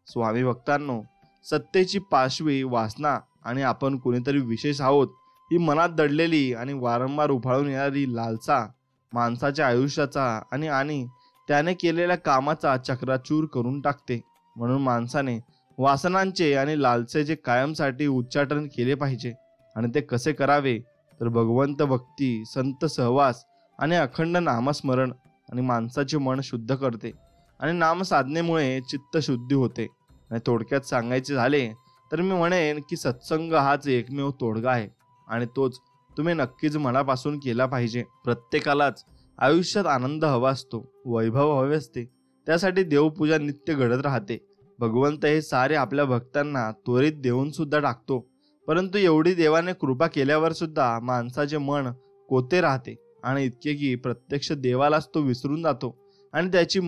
स्वामी भक्तांनो, सत्तेची पाशवी वासना आणि आपण कोणीतरी विशेष आहोत ही मनात दडलेली आणि वारंवार उफाळून येणारी लालसा माणसाच्या आयुष्याचा आणि त्याने केलेल्या कामाचा चक्राचूर करून टाकते. म्हणून माणसाने वासनांचे आणि लालसेचे कायमसाठी उच्चाटन केले पाहिजे. आणि ते कसे करावे तर भगवंत भक्ती, संत सहवास आणि अखंड नामस्मरण आणि माणसाचे मन शुद्ध करते आणि नामसाधनेमुळे चित्त शुद्धी होते. आणि थोडक्यात सांगायचे झाले तर मी म्हणेन की सत्संग हाच एकमेव तोडगा आहे आणि तोच तुम्ही नक्कीच मनापासून केला पाहिजे. प्रत्येकालाच आयुष्यात आनंद हवा असतो, वैभव हवे असते, त्यासाठी देवपूजा नित्य घडत राहते. भगवंत हे सारे आपल्या भक्तांना त्वरित देऊन सुद्धा टाकतो, परंतु एवढी देवाने कृपा केल्यावर सुद्धा माणसाचे मन कोते राहते आणि इतके की प्रत्यक्ष देवालाच तो विसरून जातो आणि त्याची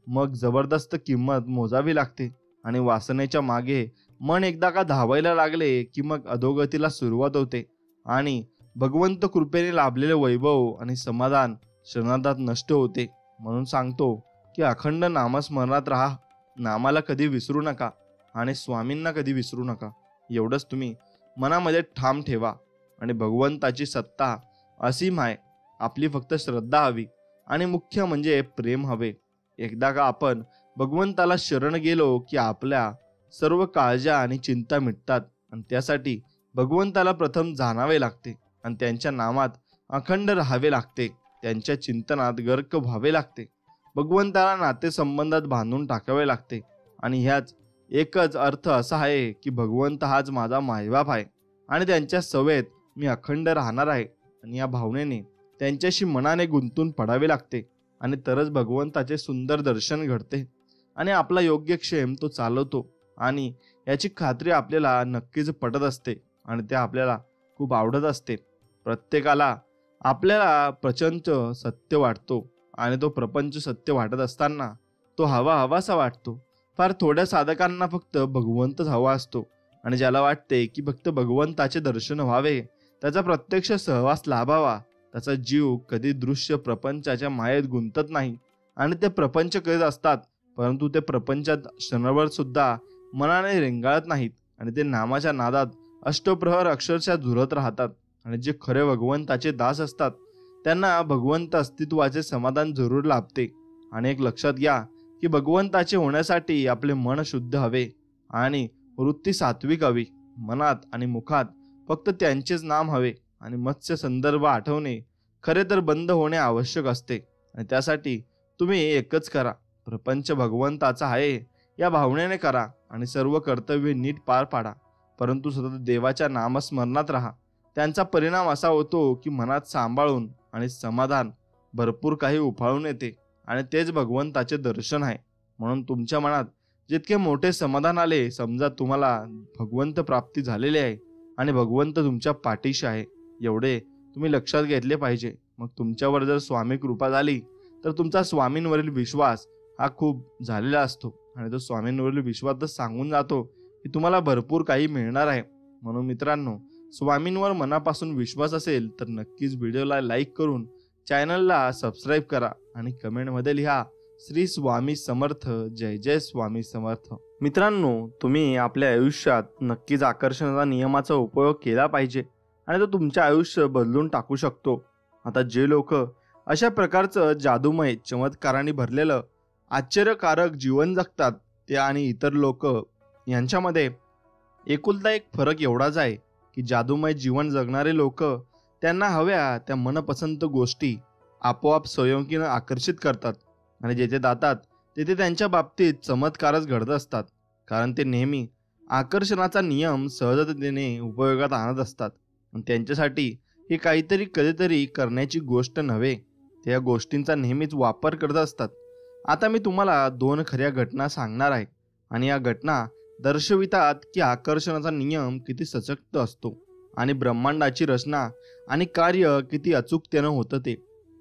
मग जबरदस्त किंमत मोजावी लागते. आणि वासनेच्या मागे मन एकदा का धावायला लागले की मग अधोगतीला सुरुवात होते आणि भगवंत कृपेने लाभलेले वैभव आणि समाधान क्षणार्धात नष्ट होते. म्हणून सांगतो की अखंड नामस्मरणात राहा, नामाला कधी विसरू नका आणि स्वामींना कधी विसरू नका. एवढंच तुम्ही मनामध्ये ठाम ठेवा. आणि भगवंताची सत्ता असीम आहे, आपली फक्त श्रद्धा हवी आणि मुख्य म्हणजे प्रेम हवे. एकदा का आपण भगवंताला शरण गेलो की आपल्या सर्व काळजा आणि चिंता मिटतात आणि त्यासाठी भगवंताला प्रथम जाणावे लागते आणि त्यांच्या नामात अखंड राहावे लागते, त्यांच्या चिंतनात गर्क व्हावे लागते, भगवंताला नातेसंबंधात बांधून टाकावे लागते. आणि ह्याच एकच अर्थ असा आहे की भगवंत हाच माझा मायबाप आहे आणि त्यांच्या सवेत मी अखंड राहणार आहे. आणि या भावनेने त्यांच्याशी मनाने गुंतून पडावे लागते आणि तरच भगवंताचे सुंदर दर्शन घडते आणि आपला योग्यक्षेम तो चालवतो. आणि याची खात्री आपल्याला नक्कीच पटत असते आणि ते आपल्याला खूप आवडत असते. प्रत्येकाला आपल्याला प्रपंच सत्य वाटतो आणि तो प्रपंच सत्य वाटत असताना तो हवासा वाटतो. फार थोड्या साधकांना फक्त भगवंतच हवा असतो आणि ज्याला वाटते की फक्त भगवंताचे दर्शन व्हावे, त्याचा प्रत्यक्ष सहवास लाभावा, त्याचा जीव कधी दृश्य प्रपंचाच्या मायेत गुंतत नाही आणि ते प्रपंच करीत असतात, परंतु ते प्रपंचात क्षणभर सुद्धा मनाने रेंगाळत नाहीत आणि ते नामाच्या नादात अष्टप्रहर अक्षरशः झुरत राहतात. आणि जे खरे भगवंताचे दास असतात त्यांना भगवंत अस्तित्वाचे समाधान जरूर लाभते. आणि एक लक्षात घ्या की भगवंताचे होण्यासाठी आपले मन शुद्ध हवे आणि वृत्ती सात्विक हवी. मनात आणि मुखात फक्त त्यांचेच नाम हवे आणि मत्स्य संदर्भ आठवणे खरे तर बंद होणे आवश्यक असते. आणि त्यासाठी तुम्ही एकच करा, प्रपंच भगवंताचा आहे या भावनेने करा आणि सर्व कर्तव्य नीट पार पाडा. परंतु सतत देवाच्या नामस्मरणात राहा. त्यांचा परिणाम असा होतो की मनात सांभाळून आणि समाधान भरपूर काही उफाळून येते आणि तेच भगवंताचे दर्शन आहे. म्हणून तुमच्या मनात जितके मोठे समाधान आले, समजा तुम्हाला भगवंत प्राप्ती झालेली आहे आणि भगवंत तुमच्या पाठीशी आहे, एवढे तुम्ही लक्षात घेतले पाहिजे. मग तुमच्यावर जर स्वामी कृपा झाली तर तुमचा स्वामींवरील विश्वास हा खूप झालेला असतो आणि तो स्वामींवरील विश्वासच सांगून जातो की तुम्हाला भरपूर काही मिळणार आहे. म्हणून मित्रांनो, स्वामींवर मनापासून विश्वास असेल तर नक्कीच व्हिडिओला लाईक करून चॅनलला सबस्क्राईब करा आणि कमेंटमध्ये लिहा श्री स्वामी समर्थ, जय जय स्वामी समर्थ. मित्रांनो, तुम्ही आपल्या आयुष्यात नक्कीच आकर्षणाचा नियमाचा उपयोग केला पाहिजे आणि तो तुमचे आयुष्य बदलून टाकू शकतो. आता जे लोक अशा प्रकारचं जादूमय चमत्काराने भरलेलं आश्चर्यकारक जीवन जगतात ते आणि इतर लोक यांच्यामध्ये एकुलता एक फरक एवढाच आहे की जादूमय जीवन जगणारे लोक त्यांना हव्या त्या मनपसंत गोष्टी आपोआप स्वयंकीनं आकर्षित करतात आणि जेथे जातात तेथे त्यांच्या बाबतीत चमत्कारच घडत असतात, कारण ते नेहमी आकर्षणाचा नियम सहजतेने उपयोगात आणत असतात. त्यांच्यासाठी ही काहीतरी कधीतरी करण्याची गोष्ट नव्हे, ते या गोष्टींचा नेहमीच वापर करत असतात. आता मी तुम्हाला 2 खऱ्या घटना सांगणार आहे आणि या घटना दर्शवितात की आकर्षणाचा नियम किती सशक्त असतो आणि ब्रह्मांडाची रचना आणि कार्य किती अचूकतेनं होतं ते.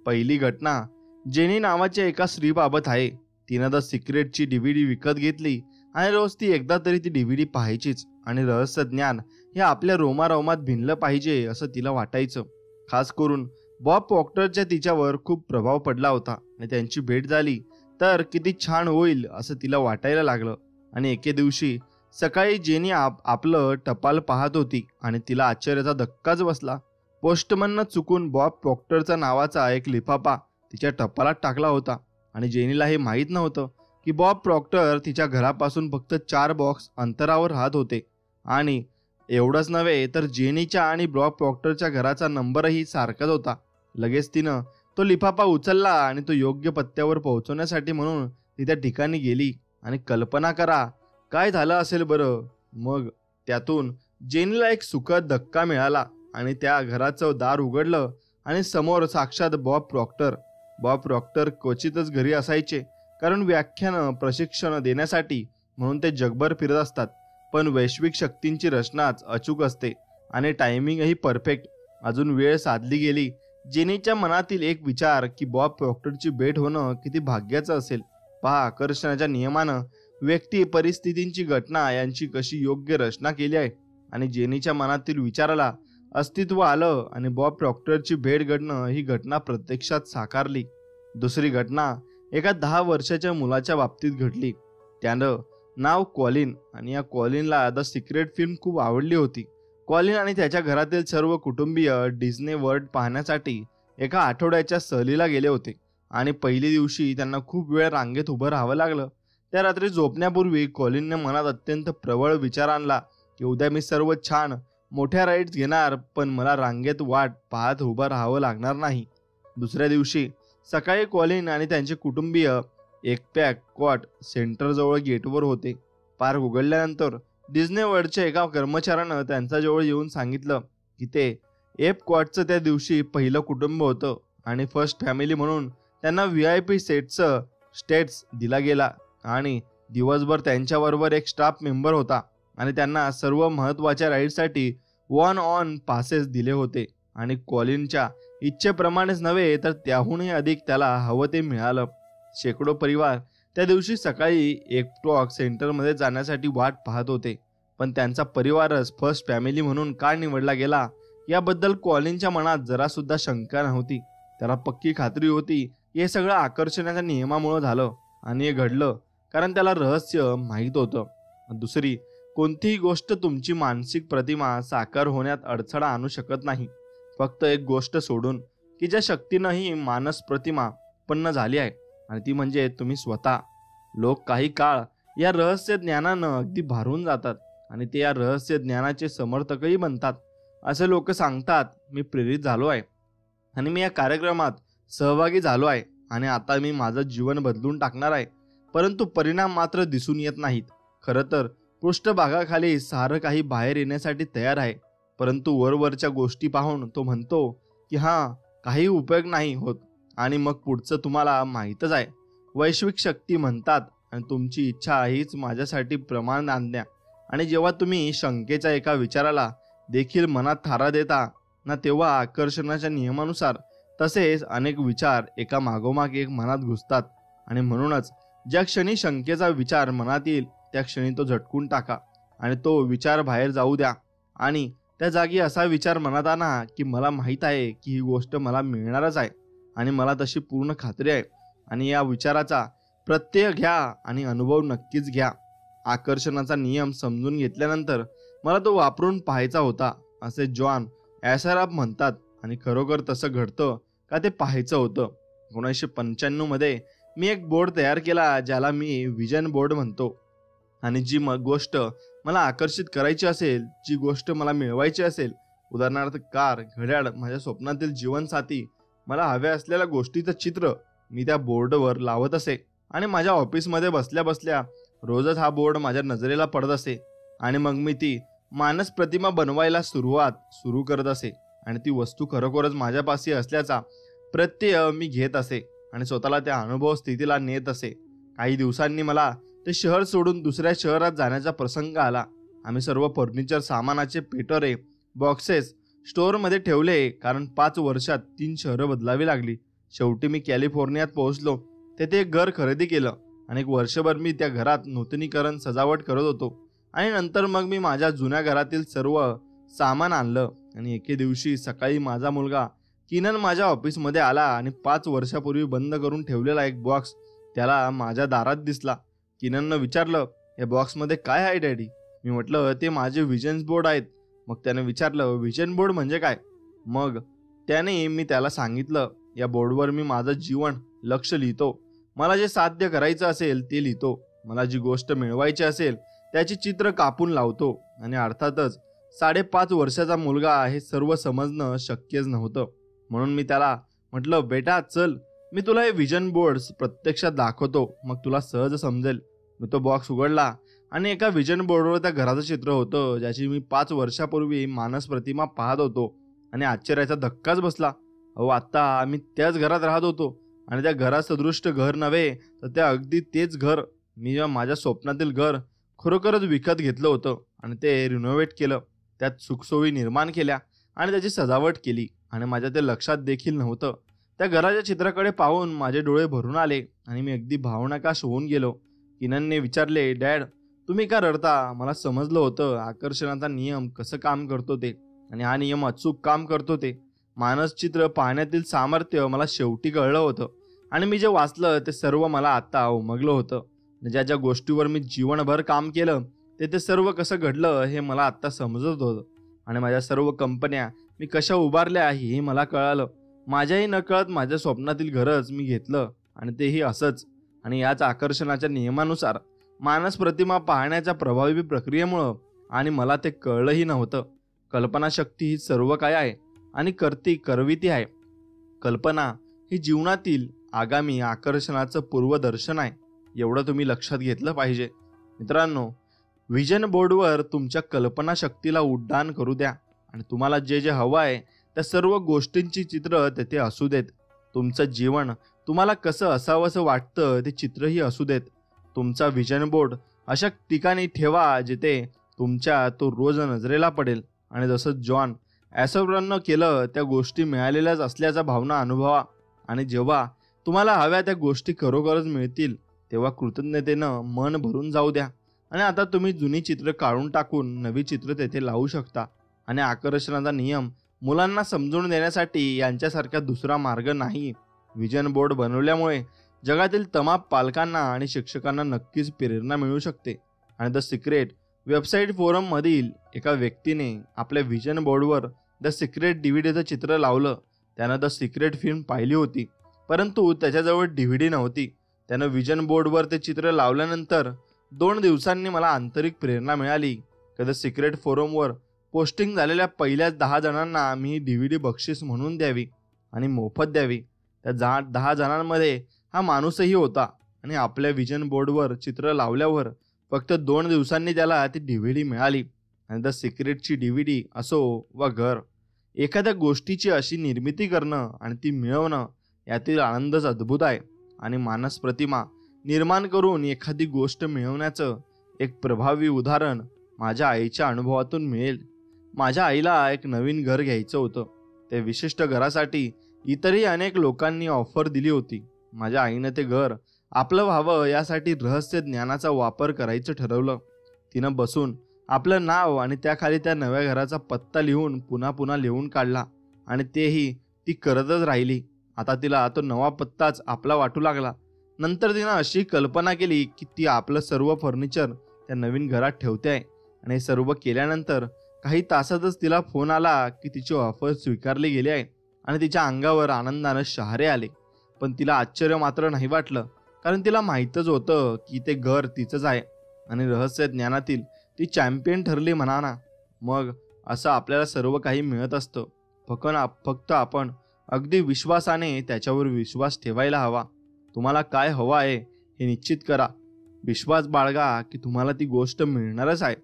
पहिली घटना जेनी नावाच्या एका स्त्रीबाबत आहे. तिनं द सिक्रेटची DVD विकत घेतली आणि रोज ती एकदा तरी ती DVD पाहायचीच आणि रहस्य ज्ञान हे आपल्या रोमारोमात भिनलं पाहिजे असं तिला वाटायचं. खास करून बॉब प्रॉक्टरच्या तिच्यावर खूप प्रभाव पडला होता आणि त्यांची भेट झाली तर किती छान होईल असं तिला वाटायला लागलं. आणि एके दिवशी सकाळी जेनी आपलं टपाल पाहत होती आणि तिला आश्चर्याचा धक्काच बसला. पोस्टमननं चुकून बॉब प्रॉक्टरचा नावाचा एक लिफाफा तिच्या टपालात टाकला होता आणि जेनीला हे माहीत नव्हतं की बॉब प्रॉक्टर तिच्या घरापासून फक्त 4 बॉक्स अंतरावर राहत होते. आणि एवढंच नव्हे तर जेनीच्या आणि बॉब प्रॉक्टरच्या घराचा नंबरही सारखाच होता. लगेच तिनं तो लिफाफा उचलला आणि तो योग्य पत्त्यावर पोहोचवण्यासाठी म्हणून ती त्या ठिकाणी गेली. आणि कल्पना करा काय झालं असेल बरं. मग त्यातून जेनीला एक सुखद धक्का मिळाला आणि त्या घराचं दार उघडलं आणि समोर साक्षात बॉब प्रॉक्टर. बॉब प्रॉक्टर क्वचितच घरी असायचे, कारण व्याख्यानं प्रशिक्षण देण्यासाठी म्हणून ते जगभर फिरत असतात. पण वैश्विक शक्तींची रचनाच अचूक असते आणि टायमिंगही परफेक्ट. अजून वेळ साधली गेली. जेनीच्या मनातील एक विचार की बॉब प्रॉक्टरची भेट होणं किती भाग्याचं असेल. पहा, आकर्षणाच्या नियमानं व्यक्ती, परिस्थितींची घटना यांची कशी योग्य रचना केली आहे. आणि जेनीच्या मनातील विचाराला अस्तित्व आलं आणि बॉब प्रॉक्टरची भेट घडणं ही घटना प्रत्यक्षात साकारली. दुसरी घटना एका 10 वर्षाच्या मुलाच्या बाबतीत घडली. त्यानं नाव कॉलिन आणि या कॉलिनला द सिक्रेट फिल्म खूप आवडली होती. कॉलिन आणि त्याच्या घरातील सर्व कुटुंबीय डिस्ने वर्ल्ड पाहण्यासाठी एका आठवड्याच्या सहलीला गेले होते आणि पहिल्या दिवशी त्यांना खूप वेळ रांगेत उभं राहावं लागलं. त्या रात्री झोपण्यापूर्वी कॉलिनने मनात अत्यंत प्रबळ विचार आणला की उद्या मी सर्व छान मोठ्या राईड्स घेणार, पण मला रांगेत वाट पाहत उभं राहावं लागणार नाही. दुसऱ्या दिवशी सकाळी कॉलिन आणि त्यांचे कुटुंबीय एक पॅक कॉट सेंटरजवळ गेटवर होते. पार्क उघडल्यानंतर डिस्ने वर्ल्डच्या एका कर्मचाऱ्यानं त्यांच्याजवळ येऊन सांगितलं की ते एप कॉटचं त्या दिवशी पहिलं कुटुंब होतं आणि फर्स्ट फॅमिली म्हणून त्यांना VIP सेटचं स्टेटस दिला गेला आणि दिवसभर त्यांच्याबरोबर एक स्टाफ मेंबर होता आणि त्यांना सर्व महत्त्वाच्या राईडसाठी 1 ऑन पासेस दिले होते. आणि कॉलिनच्या इच्छेप्रमाणेच नव्हे तर त्याहूनही अधिक त्याला हवं ते मिळालं. शेकडो परिवार त्या दिवशी सकाळी एपटॉक सेंटरमध्ये जाण्यासाठी वाट पाहत होते, पण त्यांचा परिवारच फर्स्ट फॅमिली म्हणून का निवडला गेला याबद्दल कॉलिनच्या मनात जरा सुद्धा शंका नव्हती. त्याला पक्की खात्री होती हे सगळं आकर्षणाच्या नियमामुळे झालं आणि हे घडलं कारण त्याला रहस्य माहीत होतं. दुसरी कोणतीही गोष्ट तुमची मानसिक प्रतिमा साकार होण्यात अडथळा आणू शकत नाही, फक्त एक गोष्ट सोडून की ज्या शक्तीनं ही मानस प्रतिमा उत्पन्न झाली आहे आणि ती म्हणजे तुम्ही स्वतः. लोक काही काळ या रहस्य ज्ञानानं अगदी भारून जातात आणि ते या रहस्य ज्ञानाचे समर्थकही बनतात. असे लोक सांगतात. मी प्रेरित झालो आहे आणि मी या कार्यक्रमात सहभागी झालो आहे आणि आता मी माझं जीवन बदलून टाकणार आहे. परंतु परिणाम मात्र दिसून येत नाहीत. खरं तर पृष्ठभागाखाली सारं काही बाहेर येण्यासाठी तयार आहे, परंतु वरवरच्या गोष्टी पाहून तो म्हणतो की काही उपयोग नाही होत. आणि मग पुढचं तुम्हाला माहीतच आहे. वैश्विक शक्ती म्हणतात आणि तुमची इच्छा हीच माझ्यासाठी प्रमाण आणण्या. आणि जेव्हा तुम्ही शंकेच्या एका विचाराला देखील मनात थारा देता ना, तेव्हा आकर्षणाच्या नियमानुसार तसेच अनेक विचार एका मागोमाग एक मनात घुसतात. आणि म्हणूनच ज्या क्षणी शंकेचा विचार मनात येईल त्या क्षणी तो झटकून टाका आणि तो विचार बाहेर जाऊ द्या. आणि त्या जागी असा विचार मनात आणा की मला माहीत आहे की ही गोष्ट मला मिळणारच आहे आणि मला तशी पूर्ण खात्री आहे. आणि या विचाराचा प्रत्यय घ्या आणि अनुभव नक्कीच घ्या. आकर्षणाचा नियम समजून घेतल्यानंतर मला तो वापरून पाहायचा होता, असे जॉन ॲसराफ म्हणतात. आणि खरोखर तसं घडतं का ते पाहायचं होतं. 1995 मध्ये मी एक बोर्ड तयार केला ज्याला मी विजन बोर्ड म्हणतो. आणि जी गोष्ट मला आकर्षित करायची असेल, जी गोष्ट मला मिळवायची असेल, उदाहरणार्थ कार, घड्याळ, माझ्या स्वप्नातील जीवनसाथी, मला हव्या असलेल्या गोष्टीचं चित्र मी त्या बोर्डवर लावत असे. आणि माझ्या ऑफिसमध्ये बसल्या बसल्या रोजच हा बोर्ड माझ्या नजरेला पडत असे. आणि मग मी ती मानस प्रतिमा बनवायला सुरू करत असे. आणि ती वस्तू खरोखरच माझ्यापाशी असल्याचा प्रत्यय मी घेत असे आणि स्वतःला त्या अनुभव स्थितीला नेत असे. काही दिवसांनी मला ते शहर सोडून दुसऱ्या शहरात जाण्याचा प्रसंग आला. आम्ही सर्व फर्निचर सामानाचे पेटरे, बॉक्सेस स्टोअरमध्ये ठेवले, कारण 5 वर्षात 3 शहरं बदलावी लागली. शेवटी मी कॅलिफोर्नियात पोहोचलो. तेथे एक घर खरेदी केलं आणि 1 वर्षभर मी त्या घरात नूतनीकरण सजावट करत होतो. आणि नंतर मग मी माझ्या जुन्या घरातील सर्व सामान आणलं. आणि एके दिवशी सकाळी माझा मुलगा किनन माझ्या ऑफिसमध्ये आला आणि 5 वर्षापूर्वी बंद करून ठेवलेला एक बॉक्स त्याला माझ्या दारात दिसला. किनननं विचारलं, या बॉक्समध्ये काय आहे डॅडी? मी म्हटलं, ते माझे विजन बोर्ड आहेत. मग त्याने विचारलं, विजन बोर्ड म्हणजे काय? मग मी त्याला सांगितलं, या बोर्डवर मी माझं जीवन लक्ष लिहितो. मला जे साध्य करायचं असेल ते लिहितो. मला जी गोष्ट मिळवायची असेल त्याची चित्र कापून लावतो. आणि अर्थातच 5.5 वर्षाचा मुलगा हे सर्व समजणं शक्यच नव्हतं. म्हणून मी त्याला म्हटलं, बेटा चल, मी तुला हे विजन बोर्ड्स प्रत्यक्षात दाखवतो, मग तुला सहज समजेल. मी तो बॉक्स उघडला आणि एका विजन बोर्डवर त्या घराचं चित्र होतं ज्याची मी 5 वर्षापूर्वी मानस प्रतिमा पाहत होतो. आणि आश्चर्याचा धक्काच बसला. आता आम्ही त्याच घरात राहत होतो आणि त्या घरासदृष्ट घर नव्हे तर त्या अगदी तेच घर मी माझ्या स्वप्नातील घर खरोखरच विकत घेतलं होतं आणि ते रिनोव्हेट केलं. त्यात सुखसोयी निर्माण केल्या आणि त्याची सजावट केली. आणि माझ्या ते लक्षात देखील नव्हतं. त्या घराच्या चित्राकडे पाहून माझे डोळे भरून आले आणि मी अगदी भावनाकाश होऊन गेलो. किननने विचारले, डॅड तुम्ही का रडता? मला समजलं होतं आकर्षणाचा नियम कसं काम करतो ते, आणि हा नियम अचूक काम करतो ते. मानसचित्र पाहण्यातील सामर्थ्य मला शेवटी कळलं होतं. आणि मी जे वाचलं ते सर्व मला आता उमगलं होतं. ज्या ज्या गोष्टीवर मी जीवनभर काम केलं ते सर्व कसं घडलं हे मला आत्ता समजत होतं. आणि माझ्या सर्व कंपन्या मी कशा उभारल्या हे मला कळालं. माझ्याही नकळत माझ्या स्वप्नातील घरच मी घेतलं आणि तेही असंच. आणि याच आकर्षणाच्या नियमानुसार मानस प्रतिमा पाहण्याच्या प्रभावी प्रक्रियेमुळं आणि मला ते कळलंही नव्हतं. कल्पनाशक्ती ही सर्व काय आहे आणि करविती आहे. कल्पना ही जीवनातील आगामी आकर्षणाचं पूर्वदर्शन आहे. एवढं तुम्ही लक्षात घेतलं पाहिजे. मित्रांनो, विजन बोर्डवर तुमच्या कल्पनाशक्तीला उड्डाण करू द्या आणि तुम्हाला जे जे हवं आहे त्या सर्व गोष्टींची चित्र तेथे असू देत. तुमचं जीवन तुम्हाला कसं असावंसं वाटतं ते चित्रही असू देत. तुमचा विजन बोर्ड अशा ठिकाणी ठेवा जिथे तुमच्या तो रोज नजरेला पडेल. आणि जसं जॉन ॲसराफनं केलं, त्या गोष्टी मिळालेल्याच असल्याचा भावना अनुभवा. आणि जेव्हा तुम्हाला हव्या त्या गोष्टी खरोखरच मिळतील तेव्हा कृतज्ञतेनं मन भरून जाऊ द्या. आणि आता तुम्ही जुनी चित्र काढून टाकून नवी चित्र तेथे लावू शकता. आणि आकर्षणाचा नियम मुलांना समजून देण्यासाठी यांच्यासारखा दुसरा मार्ग नाही. विजन बोर्ड बनवल्यामुळे जगातील तमाम पालकांना आणि शिक्षकांना नक्कीच प्रेरणा मिळू शकते. आणि द सिक्रेट वेबसाईट फोरम मधील एका व्यक्तीने आपल्या विजन बोर्डवर द सिक्रेट DVDचं चित्र लावलं. त्यानं द सिक्रेट फिल्म पाहिली होती, परंतु त्याच्याजवळ DVD नव्हती. त्यानं विजन बोर्डवर ते चित्र लावल्यानंतर 2 दिवसांनी मला आंतरिक प्रेरणा मिळाली की द सिक्रेट फोरमवर पोस्टिंग झालेल्या पहिल्याच 10 जणांना मी DVD बक्षीस म्हणून द्यावी आणि मोफत द्यावी. त्या 10 जणांमध्ये हा माणूसही होता आणि आपल्या विजन बोर्डवर चित्र लावल्यावर फक्त 2 दिवसांनी त्याला ती DVD मिळाली. आणि द सिक्रेटची DVD असो वा घर, एखाद्या गोष्टीची अशी निर्मिती करणं आणि ती मिळवणं यातील आनंदच अद्भुत आहे. आणि मानस प्रतिमा निर्माण करून एखादी गोष्ट मिळवण्याचं एक प्रभावी उदाहरण माझ्या आईच्या अनुभवातून मिळेल. माझ्या आईला एक नवीन घर घ्यायचं होतं. त्या विशिष्ट घरासाठी इतरही अनेक लोकांनी ऑफर दिली होती. माझ्या आईनं ते घर आपलं व्हावं यासाठी रहस्य ज्ञानाचा वापर करायचं ठरवलं. तिनं बसून आपलं नाव आणि त्याखाली त्या नव्या घराचा पत्ता लिहून पुन्हा पुन्हा लिहून काढला आणि तेही ती करतच राहिली. आता तिला तो नवा पत्ताच आपला वाटू लागला. नंतर तिनं अशी कल्पना केली की ती आपलं सर्व फर्निचर त्या नवीन घरात ठेवते आहे. आणि हे सर्व केल्यानंतर काही तासातच तिला फोन आला की तिची ऑफर स्वीकारली गेली आहे आणि तिच्या अंगावर आनंदानं शहारे आले. पण तिला आश्चर्य मात्र नाही वाटलं, कारण तिला माहीतच होतं की ते घर तिचंच आहे आणि रहस्य ज्ञानातील ती चॅम्पियन ठरली म्हणा ना. मग असं आपल्याला सर्व काही मिळत असतं, फक्त आपण अगदी विश्वासाने त्याच्यावर विश्वास ठेवायला हवा. तुम्हाला काय हवं आहे हे निश्चित करा. विश्वास बाळगा की तुम्हाला ती गोष्ट मिळणारच आहे.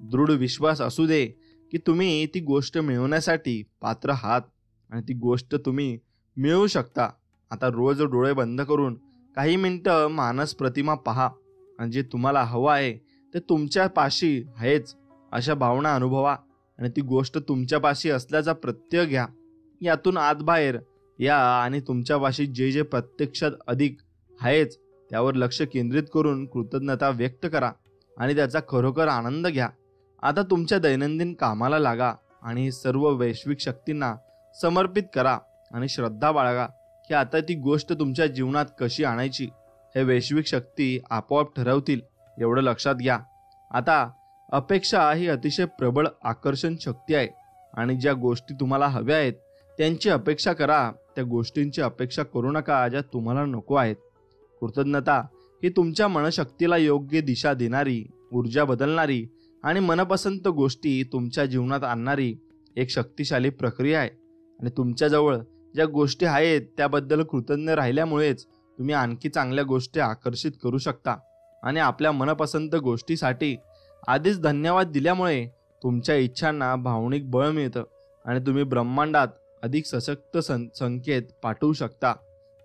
दृढ विश्वास असू दे की तुम्ही ती गोष्ट मिळवण्यासाठी पात्र आहात आणि ती गोष्ट तुम्ही मिळवू शकता. आता रोज डोळे बंद करून काही मिनिटं मानस प्रतिमा पहा आणि जे तुम्हाला हवं आहे ते तुमच्या पाशी आहेच अशा भावना अनुभवा आणि ती गोष्ट तुमच्या पाशी असल्याचा प्रत्यय घ्या. यातून आत बाहेर या आणि तुमच्या पाशी जे जे प्रत्यक्षात अधिक आहेच त्यावर लक्ष केंद्रित करून कृतज्ञता व्यक्त करा आणि त्याचा खरोखर आनंद घ्या. आता तुमच्या दैनंदिन कामाला लागा आणि सर्व वैश्विक शक्तींना समर्पित करा आणि श्रद्धा बाळगा की आता ती गोष्ट तुमच्या जीवनात कशी आणायची हे वैश्विक शक्ती आपोआप ठरवतील, एवढं लक्षात घ्या. आता अपेक्षा ही अतिशय प्रबळ आकर्षण शक्ती आहे आणि ज्या गोष्टी तुम्हाला हव्या आहेत त्यांची अपेक्षा करा. त्या गोष्टींची अपेक्षा करू नका ज्या तुम्हाला नको आहेत. कृतज्ञता ही तुमच्या मनशक्तीला योग्य दिशा देणारी, ऊर्जा बदलणारी आणि मनपसंत गोष्टी तुमच्या जीवनात आणणारी एक शक्तिशाली प्रक्रिया आहे. आणि तुमच्याजवळ ज्या गोष्टी आहेत त्याबद्दल कृतज्ञ राहिल्यामुळेच तुम्ही आणखी चांगल्या गोष्टी आकर्षित करू शकता. आणि आपल्या मनपसंत गोष्टीसाठी आधीच धन्यवाद दिल्यामुळे तुमच्या इच्छांना भावनिक बळ मिळतं आणि तुम्ही ब्रह्मांडात अधिक सशक्त संकेत पाठवू शकता.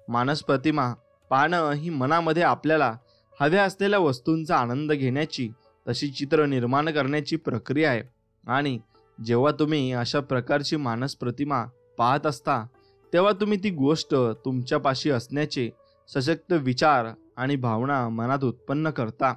मानस प्रतिमा पाहणं ही मनामध्ये आपल्याला हव्या असलेल्या वस्तूंचा आनंद घेण्याची, तशी चित्र निर्माण करण्याची प्रक्रिया आहे. आणि जेव्हा तुम्ही अशा प्रकारची मानस प्रतिमा पाहत असता तेव्हा तुम्ही ती गोष्ट तुमच्यापाशी असण्याचे सशक्त विचार आणि भावना मनात उत्पन्न करता.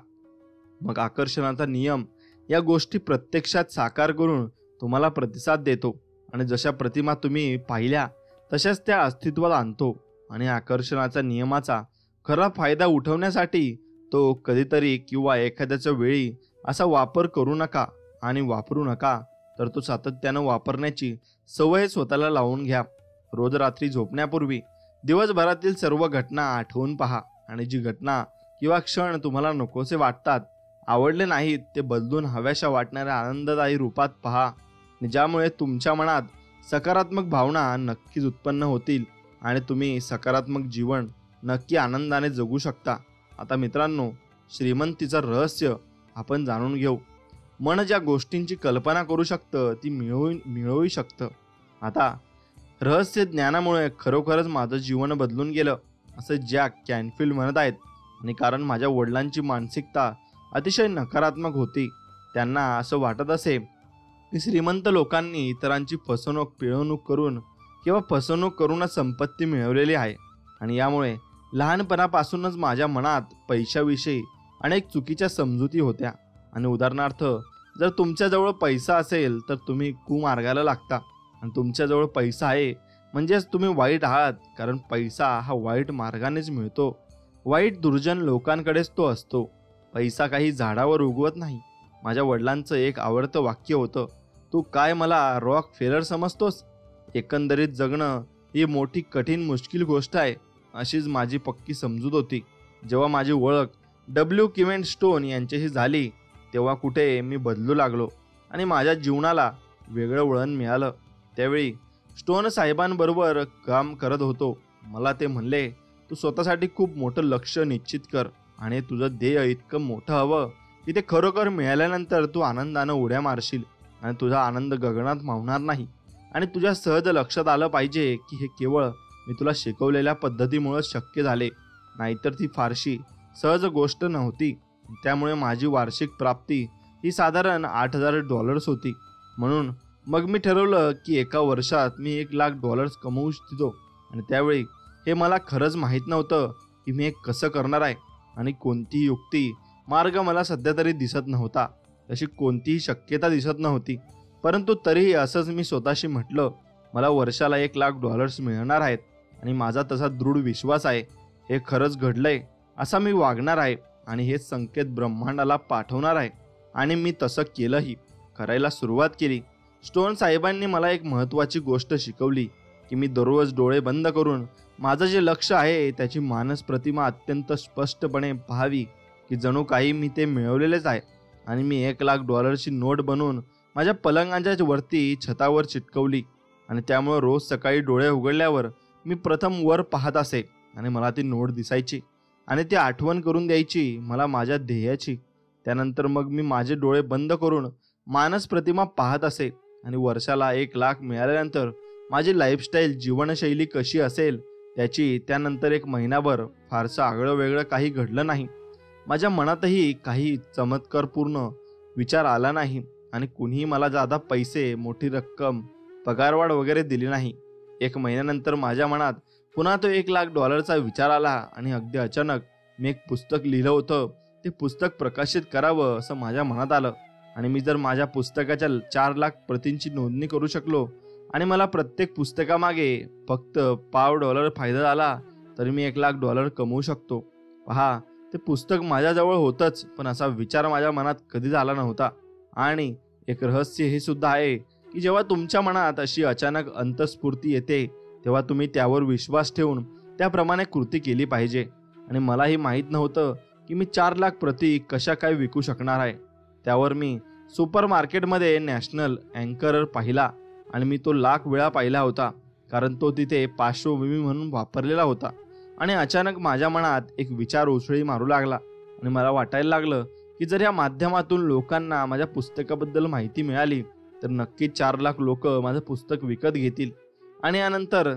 मग आकर्षणाचा नियम या गोष्टी प्रत्यक्षात साकार करून तुम्हाला प्रतिसाद देतो आणि जशा प्रतिमा तुम्ही पाहिल्या तशाच त्या अस्तित्वात आणतो. आणि आकर्षणाच्या नियमाचा खरा फायदा उठवण्यासाठी तो कधीतरी किंवा एखाद्याच्या वेळी असा वापर करू नका आणि वापरू नका, तर तो सातत्यानं वापरण्याची सवय स्वतःला लावून घ्या. रोज रात्री झोपण्यापूर्वी दिवसभरातील सर्व घटना आठवून पहा आणि जी घटना किंवा क्षण तुम्हाला नकोसे वाटतात, आवडले नाहीत, ते बदलून हव्याशा वाटणाऱ्या आनंददायी रूपात पहा, ज्यामुळे तुमच्या मनात सकारात्मक भावना नक्कीच उत्पन्न होतील आणि तुम्ही सकारात्मक जीवन नक्की आनंदाने जगू शकता. आता मित्रांनो, श्रीमंतीचं रहस्य आपण जाणून घेऊ. मन ज्या गोष्टींची कल्पना करू शकतं ती मिळवू शकतं. आता रहस्य ज्ञानामुळे खरोखरच माझं जीवन बदलून गेलं असं जॅक कॅनफिल्ड म्हणत आहेत. आणि कारण माझ्या वडिलांची मानसिकता अतिशय नकारात्मक होती. त्यांना असं वाटत असे की श्रीमंत लोकांनी इतरांची पिळवणूक करून किंवा फसवणूक करूनच संपत्ती मिळवलेली आहे. आणि यामुळे लहानपणापासूनच माझ्या मनात पैशाविषयी अनेक चुकीच्या समजुती होत्या. आणि उदाहरणार्थ, जर तुमच्याजवळ पैसा असेल तर तुम्ही कुमार्गाला लागता आणि तुमच्याजवळ पैसा आहे म्हणजेच तुम्ही वाईट आहात, कारण पैसा हा वाईट मार्गानेच मिळतो. वाईट दुर्जन लोकांकडेच तो असतो. पैसा काही झाडावर उगवत नाही. माझ्या वडिलांचं एक आवडतं वाक्य होतं, तू काय मला रॉक फेलर समजतोस? एकंदरीत जगणं ही मोठी कठीण मुश्किल गोष्ट आहे, अशीच माझी पक्की समजूत होती. जेव्हा माझी ओळख डब्ल्यू किमेंट स्टोन यांच्याशी झाली तेव्हा कुठे मी बदलू लागलो आणि माझ्या जीवनाला वेगळं वळण मिळालं. त्यावेळी स्टोन साहेबांबरोबर काम करत होतो. मला ते म्हणले, तू स्वतःसाठी खूप मोठं लक्ष निश्चित कर आणि तुझं ध्येय इतकं मोठं हवं की ते खरोखर मिळाल्यानंतर तू आनंदानं उड्या मारशील आणि तुझा आनंद गगनात मावणार नाही. आणि तुझ्या सहज लक्षात आलं पाहिजे की हे केवळ मी तुला शिकवलेल्या पद्धतीमुळे शक्य झाले, नाहीतर ती फारशी सहज गोष्ट नव्हती. त्यामुळे माझी वार्षिक प्राप्ती ही साधारण $8,000 होती. म्हणून मग मी ठरवलं की एका वर्षात मी $1,00,000 कमवू इच्छितो. आणि त्यावेळी हे मला खरंच माहीत नव्हतं की मी हे कसं करणार आहे आणि कोणतीही युक्ती मार्ग मला सध्या तरी दिसत नव्हता. तशी कोणतीही शक्यता दिसत नव्हती. परंतु तरीही असंच मी स्वतःशी म्हटलं, मला वर्षाला $1,00,000 मिळणार आहेत आणि माझा तसा दृढ विश्वास आहे हे खरंच घडलंय, असा मी वागणार आहे आणि हे संकेत ब्रह्मांडाला पाठवणार आहे. आणि मी तसं केलंही, करायला सुरुवात केली. स्टोन साहेबांनी मला एक महत्त्वाची गोष्ट शिकवली की मी दररोज डोळे बंद करून माझं जे लक्ष आहे त्याची मानस प्रतिमा अत्यंत स्पष्टपणे पाहावी की जणू काही मी ते मिळवलेलेच आहे. आणि मी $1,00,000ची नोट बनवून माझ्या पलंगाच्या वरती छतावर चिटकवली. आणि त्यामुळे रोज सकाळी डोळे उघडल्यावर मी प्रथम वर पाहत असे आणि मला ती नोट दिसायची आणि ती आठवण करून द्यायची मला माझ्या ध्येयाची. त्यानंतर मग मी माझे डोळे बंद करून मानस प्रतिमा पाहत असे आणि वर्षाला 1,00,000 मिळाल्यानंतर माझी लाईफस्टाईल, जीवनशैली कशी असेल त्याची त्यानंतर एक महिनाभर फारसं आगळं वेगळं काही घडलं नाही. माझ्या मनातही काही चमत्कारपूर्ण विचार आला नाही आणि कुणीही मला जादा पैसे, मोठी रक्कम, पगारवाढ वगैरे दिली नाही. 1 महिन्यानंतर माझ्या मनात पुन्हा तो $1,00,000चा विचार आला आणि अगदी अचानक मी एक पुस्तक लिहिलं होतं. ते पुस्तक प्रकाशित करावं असं माझ्या मनात आलं आणि मी जर माझ्या पुस्तकाच्या 4,00,000 प्रतींची नोंदणी करू शकलो आणि मला प्रत्येक पुस्तकामागे फक्त $0.5 फायदा झाला तरी मी $1,00,000 कमवू शकतो. पहा, ते पुस्तक माझ्याजवळ होतंच, पण असा विचार माझ्या मनात कधीच आला नव्हता. आणि एक रहस्य हे सुद्धा आहे की जेव्हा तुमच्या मनात अशी अचानक अंतस्फूर्ती येते तेव्हा तुम्ही त्यावर विश्वास ठेवून त्याप्रमाणे कृती केली पाहिजे. आणि मलाही माहीत नव्हतं की मी 4,00,000 प्रती कशा काय विकू शकणार आहे. त्यावर मी सुपर मार्केटमध्ये नॅशनल अँकरर पाहिला आणि मी तो लाख वेळा पाहिला होता, कारण तो तिथे पार्श्वभूमी म्हणून वापरलेला होता. आणि अचानक माझ्या मनात एक विचार उसळी मारू लागला आणि मला वाटायला लागलं की जर या माध्यमातून लोकांना माझ्या पुस्तकाबद्दल माहिती मिळाली तर नक्कीच 4,00,000 लोक माझं पुस्तक विकत घेतील. आणि यानंतर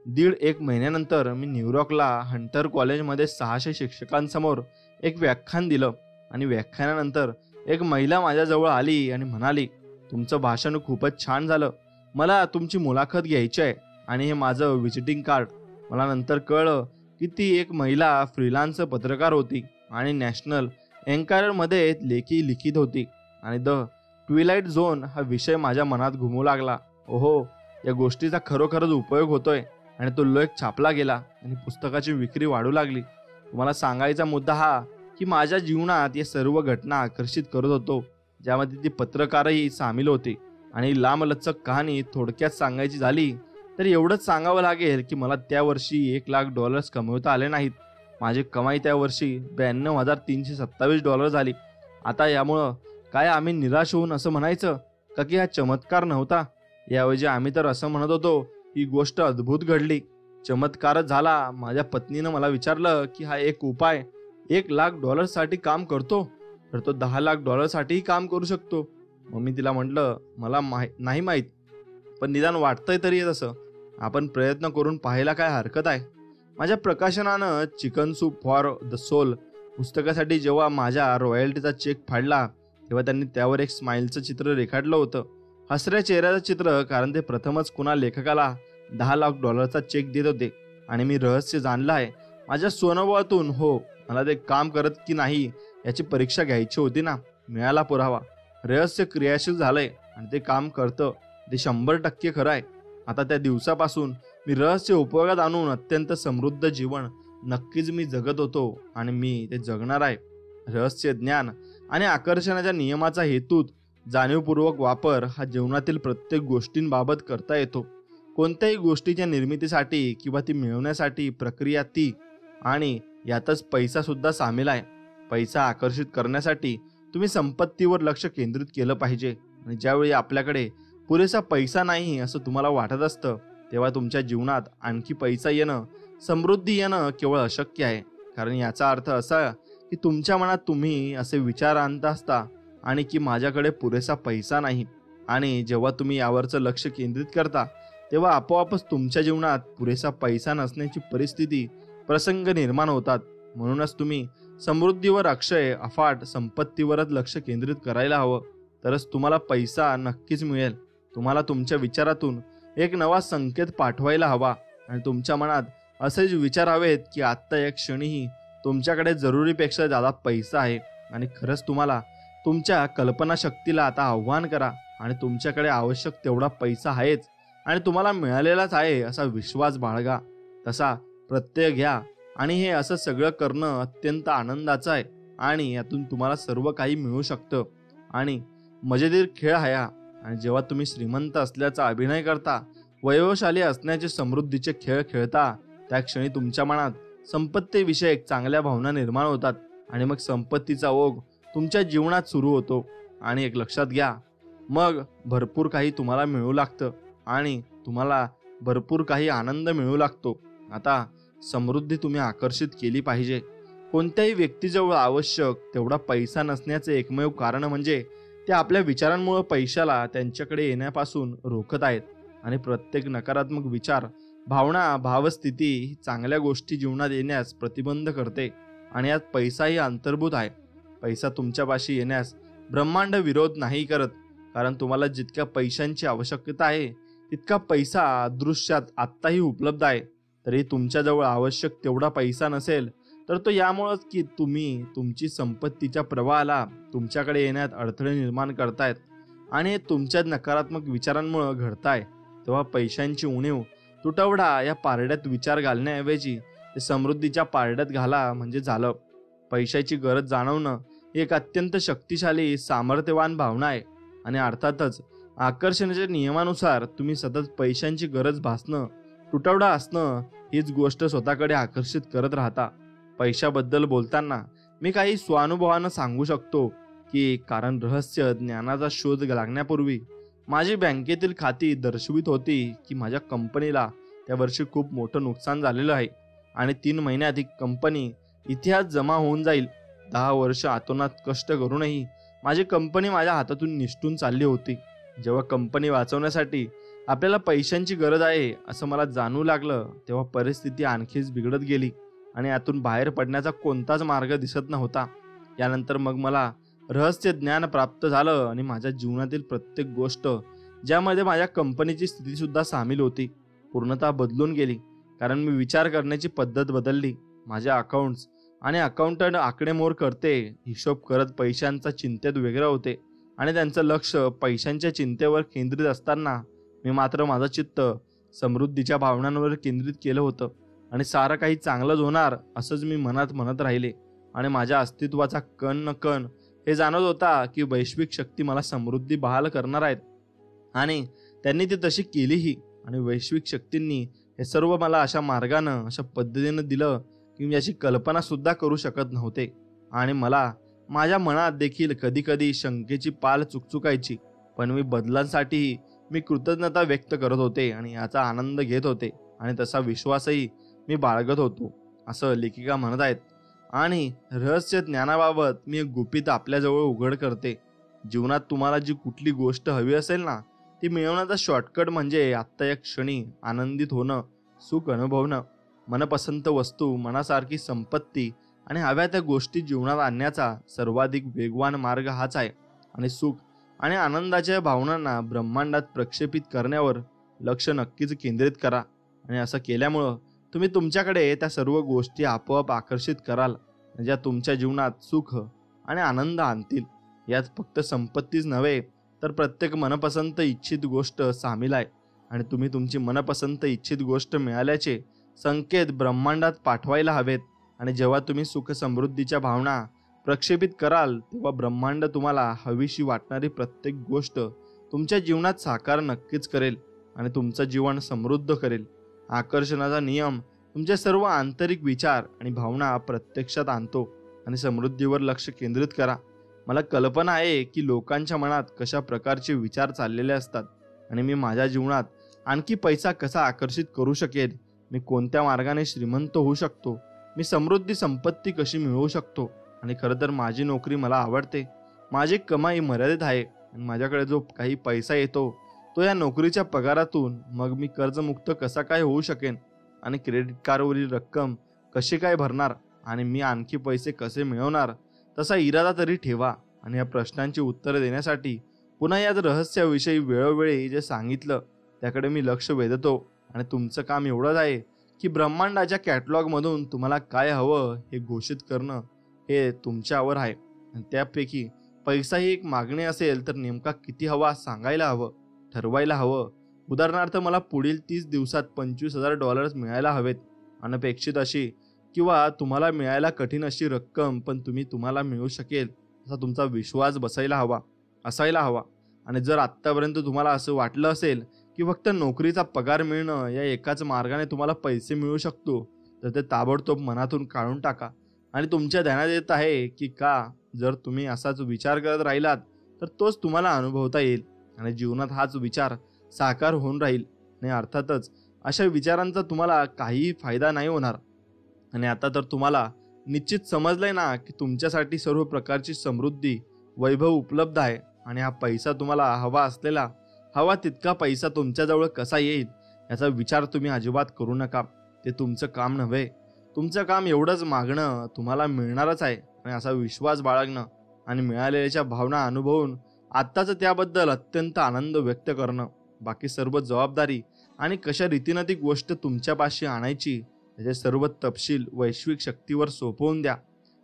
दीड एक महिन्यानंतर मी न्यूयॉर्कला हंटर कॉलेजमध्ये 600 शिक्षकांसमोर एक व्याख्यान दिलं. आणि व्याख्यानानंतर एक महिला माझ्याजवळ आली आणि म्हणाली, तुमचं भाषण खूपच छान झालं, मला तुमची मुलाखत घ्यायची आहे. आणि हे माझं व्हिजिटिंग कार्ड. मला नंतर कळलं की ती एक महिला फ्रीलान्स पत्रकार होती आणि नॅशनल अँकररमध्ये लेखी लिखित होती. आणि द ट्विलाइट झोन हा विषय माझ्या मनात घुमू लागला. ओहो, या गोष्टीचा खरोखरच उपयोग होतोय. आणि तो लेख छापला गेला आणि पुस्तकाची विक्री वाढू लागली. तुम्हाला सांगायचा मुद्दा हा की माझ्या जीवनात या सर्व घटना आकर्षित करत होतो, ज्यामध्ये ती पत्रकारही सामील होती. आणि लांबलचक कहाणी थोडक्यात सांगायची झाली तर एवढंच सांगावं लागेल की मला त्या वर्षी $1,00,000 कमवता आले नाहीत. माझी कमाई त्या वर्षी $92,327 झाली. आता यामुळं काय आम्ही निराश होऊन असं म्हणायचं का की हा चमत्कार नव्हता? याऐवजी आम्ही तर असं म्हणत होतो, ही गोष्ट अद्भुत घडली, चमत्कारच झाला. माझ्या पत्नीनं मला विचारलं की हा एक उपाय $1,00,000 साठी काम करतो तर तो $10,00,000 साठीही काम करू शकतो. मग मी तिला म्हटलं, मला नाही माहीत, पण निदान वाटतंय तरी तसं. आपण प्रयत्न करून पाहायला काय हरकत आहे. माझ्या प्रकाशनानं chicken soup for the soul पुस्तकासाठी जेव्हा माझ्या रॉयल्टीचा चेक फाडला तेव्हा त्यांनी त्यावर एक स्माईलचं चित्र रेखाटलं होतं, हसऱ्या चेहऱ्याचं चित्र, कारण ते प्रथमच कुणा लेखकाला $10,00,000चा चेक देत होते. आणि मी रहस्य जाणलं आहे माझ्या स्वनुभवातून. हो, मला ते काम करत की नाही याची परीक्षा घ्यायची होती ना. मिळाला पुरावा, रहस्य क्रियाशील झालंय आणि ते काम करतं, ते 100% खरं आहे. आता त्या दिवसापासून मी रहस्य उपयोगात आणून अत्यंत समृद्ध जीवन नक्कीच मी जगत होतो आणि मी ते जगणार आहे. रहस्य ज्ञान आणि आकर्षणाच्या नियमाचा हेतूत जाणीवपूर्वक वापर हा जीवनातील प्रत्येक गोष्टींबाबत करता येतो. कोणत्याही गोष्टीच्या निर्मितीसाठी किंवा ती मिळवण्यासाठी प्रक्रिया ती, आणि यातच पैसा सुद्धा सामील आहे. पैसा आकर्षित करण्यासाठी तुम्ही संपत्तीवर लक्ष केंद्रित केलं पाहिजे आणि ज्यावेळी आपल्याकडे पुरेसा पैसा नाही असं तुम्हाला वाटत असतं, तेव्हा तुमच्या जीवनात आणखी पैसा येणं, समृद्धी येणं केवळ अशक्य आहे. कारण याचा अर्थ असा की तुमच्या मनात तुम्ही असे विचार आणता असता आणि की माझ्याकडे पुरेसा पैसा नाही. आणि जेव्हा तुम्ही यावरचं लक्ष केंद्रित करता, तेव्हा आपोआपच तुमच्या जीवनात पुरेसा पैसा नसण्याची परिस्थिती, प्रसंग निर्माण होतात. म्हणूनच तुम्ही समृद्धीवर, अक्षय अफाट संपत्तीवरच लक्ष केंद्रित करायला हवं. तरच तुम्हाला पैसा नक्कीच मिळेल. तुम्हाला तुमच्या विचारातून एक नवा संकेत पाठवायला हवा आणि तुमच्या मनात असेच विचार हवेत की आत्ता या क्षणीही तुमच्याकडे जरुरीपेक्षा जादा पैसा आहे. आणि खरंच तुम्हाला तुमच्या कल्पनाशक्तीला आता आव्हान करा आणि तुमच्याकडे आवश्यक तेवढा पैसा आहेच आणि तुम्हाला मिळालेलाच आहे असा विश्वास बाळगा. तसा प्रत्यय घ्या आणि हे असं सगळं करणं अत्यंत आनंदाचं आहे आणि यातून तुम्हाला सर्व काही मिळू शकतं. आणि मजेदार खेळ आहे हा. आणि जेव्हा तुम्ही श्रीमंत असल्याचा अभिनय करता, वैभवशाली असण्याचे समृद्धीचे खेळ खेळता, त्या क्षणी तुमच्या मनात संपत्तीविषयक चांगल्या भावना निर्माण होतात आणि मग संपत्तीचा ओघ तुमच्या जीवनात सुरू होतो. आणि एक लक्षात घ्या, मग भरपूर काही तुम्हाला मिळू लागतं आणि तुम्हाला भरपूर काही आनंद मिळू लागतो. आता समृद्धी तुम्ही आकर्षित केली पाहिजे. कोणत्याही व्यक्तीजवळ आवश्यक तेवढा पैसा नसण्याचे एकमेव कारण म्हणजे ते आपल्या विचारांमुळे पैशाला त्यांच्याकडे येण्यापासून रोखत आहेत. आणि प्रत्येक नकारात्मक विचार, भावना, भावस्थिती ही चांगल्या गोष्टी जीवनात येण्यास प्रतिबंध करते आणि यात पैसाही अंतर्भूत आहे. पैसा तुमच्यापाशी येण्यास ब्रह्मांड विरोध नाही करत, कारण तुम्हाला जितक्या पैशांची आवश्यकता आहे तितका पैसा अदृश्यात आत्ताही उपलब्ध आहे. तरी तुमच्याजवळ आवश्यक तेवढा पैसा नसेल तर तो यामुळेच की तुम्ही तुमची संपत्तीच्या प्रवाहाला तुमच्याकडे येण्यात अडथळे निर्माण करतायत आणि हे तुमच्या नकारात्मक विचारांमुळे घडताय. तेव्हा पैशांची उणीव, तुटवडा या पारड्यात विचार घालण्याऐवजी ते समृद्धीच्या पारड्यात घाला म्हणजे झालं. पैशाची गरज जाणवणं ही एक अत्यंत शक्तिशाली, सामर्थ्यवान भावना आहे आणि अर्थातच आकर्षणाच्या नियमानुसार तुम्ही सतत पैशांची गरज भासणं, तुटवडा असणं हीच गोष्ट स्वतःकडे आकर्षित करत राहता. पैशाबद्दल बोलताना मी काही स्वानुभवानं सांगू शकतो की कारण रहस्य ज्ञानाचा शोध लागण्यापूर्वी माझी बँकेतील खाती दर्शवित होती की माझ्या कंपनीला त्या वर्षी खूप मोठं नुकसान झालेलं आहे आणि 3 महिन्यात ही कंपनी इतिहास जमा होऊन जाईल. 10 वर्ष अतोनात कष्ट करूनही माझी कंपनी माझ्या हातातून निसटून चालली होती. जेव्हा कंपनी वाचवण्यासाठी आपल्याला पैशांची गरज आहे असं मला जाणवू लागलं, तेव्हा परिस्थिती आणखीच बिघडत गेली आणि यातून बाहेर पडण्याचा कोणताच मार्ग दिसत नव्हता. यानंतर मग मला रहस्य ज्ञान प्राप्त झालं आणि माझ्या जीवनातील प्रत्येक गोष्ट, ज्यामध्ये माझ्या कंपनीची स्थिती सुद्धा सामील होती, पूर्णतः बदलून गेली. कारण मी विचार करण्याची पद्धत बदलली. माझे अकाउंट्स आणि अकाउंटंट आकडेमोड करते, हिशोब करत पैशांचा चिंतेत वेगळे होते आणि त्यांचं लक्ष पैशांच्या चिंतेवर केंद्रित असताना मी मात्र माझं चित्त समृद्धीच्या भावनांवर केंद्रित केलं होतं. आणि सारं काही चांगलंच होणार असंच मी मनात म्हणत राहिले. आणि माझ्या अस्तित्वाचा कण न कण हे जाणवत होता की वैश्विक शक्ती मला समृद्धी बहाल करणार आहेत आणि त्यांनी ती तशी केलीही. आणि वैश्विक शक्तींनी हे सर्व मला अशा मार्गानं, अशा पद्धतीनं दिलं की मी याची कल्पना सुद्धा करू शकत नव्हते. आणि मला माझ्या मनात देखील कधी कधी शंकेची पाल चुकचुकायची, पण मी बदलांसाठीही मी कृतज्ञता व्यक्त करत होते आणि याचा आनंद घेत होते आणि तसा विश्वासही मी बाळगत होतो, असं लेखिका म्हणत आहेत. आणि रहस्य ज्ञानाबाबत मी एक गुपित आपल्याजवळ उघड करते. जीवनात तुम्हाला जी कुठली गोष्ट हवी असेल ना, ती मिळवण्याचा शॉर्टकट म्हणजे आत्ता या क्षणी आनंदित होणं, सुख अनुभवणं. मनपसंत वस्तू, मनासारखी संपत्ती आणि हव्या त्या गोष्टी जीवनात आणण्याचा सर्वाधिक वेगवान मार्ग हाच आहे. आणि सुख आणि आनंदाच्या भावनांना ब्रह्मांडात प्रक्षेपित करण्यावर लक्ष नक्कीच केंद्रित करा. आणि असं केल्यामुळं तुम्ही तुमच्याकडे त्या सर्व गोष्टी आपोआप आकर्षित कराल, ज्या तुमच्या जीवनात सुख आणि आनंद आणतील. यात फक्त संपत्तीच नव्हे तर प्रत्येक मनपसंत इच्छित गोष्ट सामील आहे. आणि तुम्ही तुमची मनपसंत इच्छित गोष्ट मिळाल्याचे संकेत ब्रह्मांडात पाठवायला हवेत. आणि जेव्हा तुम्ही सुख समृद्धीच्या भावना प्रक्षेपित कराल, तेव्हा ब्रह्मांड तुम्हाला हवीशी वाटणारी प्रत्येक गोष्ट तुमच्या जीवनात साकार नक्कीच करेल आणि तुमचं जीवन समृद्ध करेल. आकर्षणाचा नियम तुमचे सर्व आंतरिक विचार आणि भावना प्रत्यक्षात आणतो. आणि समृद्धीवर लक्ष केंद्रित करा. मला कल्पना आहे की लोकांच्या मनात कशा प्रकारचे विचार चाललेले असतात आणि मी माझ्या जीवनात आणखी पैसा कसा आकर्षित करू शकेल, मी कोणत्या मार्गाने श्रीमंत होऊ शकतो, मी समृद्धी संपत्ती कशी मिळवू शकतो. आणि खरं तर माझी नोकरी मला आवडते, माझी कमाई मर्यादित आहे आणि माझ्याकडे जो काही पैसा येतो तो या नोकरीच्या पगारातून, मग मी कर्जमुक्त कसा काय होऊ शकेन आणि क्रेडिट कार्डवरील रक्कम कशी काय भरणार आणि मी आणखी पैसे कसे मिळवणार, तसा इरादा तरी ठेवा. आणि या प्रश्नांची उत्तरे देण्यासाठी पुन्हा या रहस्याविषयी वेळोवेळी जे सांगितलं त्याकडे मी लक्ष वेधतो. आणि तुमचं काम एवढंच आहे की ब्रह्मांडाच्या कॅटलॉगमधून तुम्हाला काय हवं हे घोषित करणं हे तुमच्यावर आहे. आणि त्यापैकी पैसा ही एक मागणी असेल तर नेमका किती हवा सांगायला हवं, ठरवायला हवं. उदाहरणार्थ मला पुढील 30 दिवसात $25,000 मिळायला हवेत, अनपेक्षित अशी किंवा तुम्हाला मिळायला कठीण अशी रक्कम, पण तुम्हाला मिळू शकेल असा तुमचा विश्वास असायला हवा. आणि जर आत्तापर्यंत तुम्हाला असं वाटलं असेल की फक्त नोकरीचा पगार मिळणं या एकाच मार्गाने तुम्हाला पैसे मिळू शकतो, तर ते ताबडतोब मनातून काढून टाका. आणि तुमच्या ध्यानात येत आहे की जर तुम्ही असाच विचार करत राहिलात तर तोच तुम्हाला अनुभवता येईल आणि जीवनात हाच विचार साकार होऊन राहील. आणि अर्थातच अशा विचारांचा तुम्हाला काहीही फायदा नाही होणार. आणि आता तर तुम्हाला निश्चित समजलंय ना की तुमच्यासाठी सर्व प्रकारची समृद्धी, वैभव उपलब्ध आहे. आणि हा पैसा तुम्हाला हवा तितका पैसा तुमच्याजवळ कसा येईल याचा विचार तुम्ही अजिबात करू नका. ते तुमचं काम नव्हे. तुमचं काम एवढंच मागणं, तुम्हाला मिळणारच आहे आणि असा विश्वास बाळगणं आणि मिळालेल्याच्या भावना अनुभवून आत्ताच त्याबद्दल अत्यंत आनंद व्यक्त करणं. बाकी सर्व जबाबदारी आणि कशा रीतीनं ती गोष्ट तुमच्यापाशी आणायची याचे सर्व तपशील वैश्विक शक्तीवर सोपवून द्या.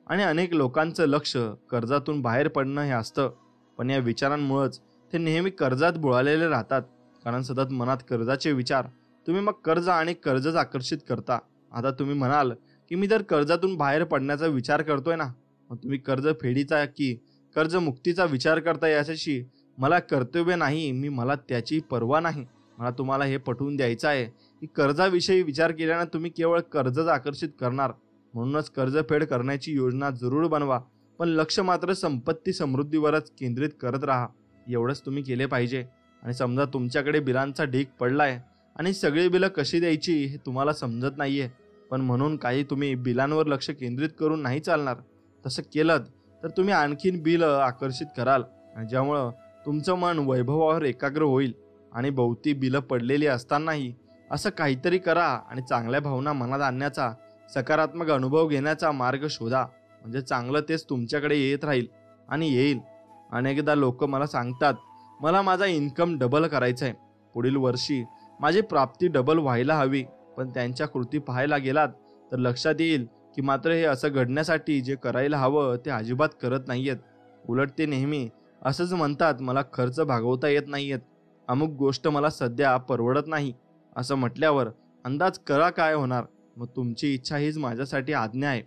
आणि अनेक लोकांचं लक्ष कर्जातून बाहेर पडणं हे असतं, पण या विचारांमुळेच ते नेहमी कर्जात बुडालेले राहतात. कारण सतत मनात कर्जाचे विचार, तुम्ही मग कर्ज आणि कर्जच आकर्षित करता. आता तुम्ही म्हणाल की मी तर कर्जातून बाहेर पडण्याचा विचार करतोय ना, मग तुम्ही कर्ज फेडीचा की कर्जमुक्तीचा विचार करता याच्याशी मला कर्तव्य नाही, मला त्याची पर्वा नाही. मला तुम्हाला हे पटवून द्यायचं आहे की कर्जाविषयी विचार केल्याने तुम्ही केवळ कर्जच आकर्षित करणार. म्हणूनच कर्जफेड करण्याची योजना जरूर बनवा, पण लक्ष मात्र संपत्ती समृद्धीवरच केंद्रित करत राहा. एवढंच तुम्ही केले पाहिजे. आणि समजा तुमच्याकडे बिलांचा ढीग पडलाय आणि सगळी बिलं कशी द्यायची हे तुम्हाला समजत नाहीये, पण म्हणून काही तुम्ही बिलांवर लक्ष केंद्रित करून नाही चालणार. तसं केलं तर तुम्ही आणखीन बिल आकर्षित कराल आणि ज्यामुळं तुमचं मन वैभवावर एकाग्र होईल. आणि भोवती बिलं पडलेली असतानाही असं काहीतरी करा आणि चांगल्या भावना मनात आणण्याचा, सकारात्मक अनुभव घेण्याचा मार्ग शोधा. म्हणजे चांगलं तेच तुमच्याकडे येत राहील आणि येईल. अनेकदा लोक मला सांगतात, मला माझा इन्कम डबल करायचा आहे, पुढील वर्षी माझी प्राप्ती डबल व्हायला हवी. पण त्यांच्या कृती पाहायला गेलात तर लक्षात येईल की मात्र हे असं घडण्यासाठी जे करायला हवं ते अजिबात करत नाहीयेत. उलट ते नेहमी असंच म्हणतात, मला खर्च भागवता येत नाहीयेत, अमुक गोष्ट मला सध्या परवडत नाही. असं म्हटल्यावर अंदाज करा काय होणार. मग तुमची इच्छा हीच माझ्यासाठी आज्ञा आहे.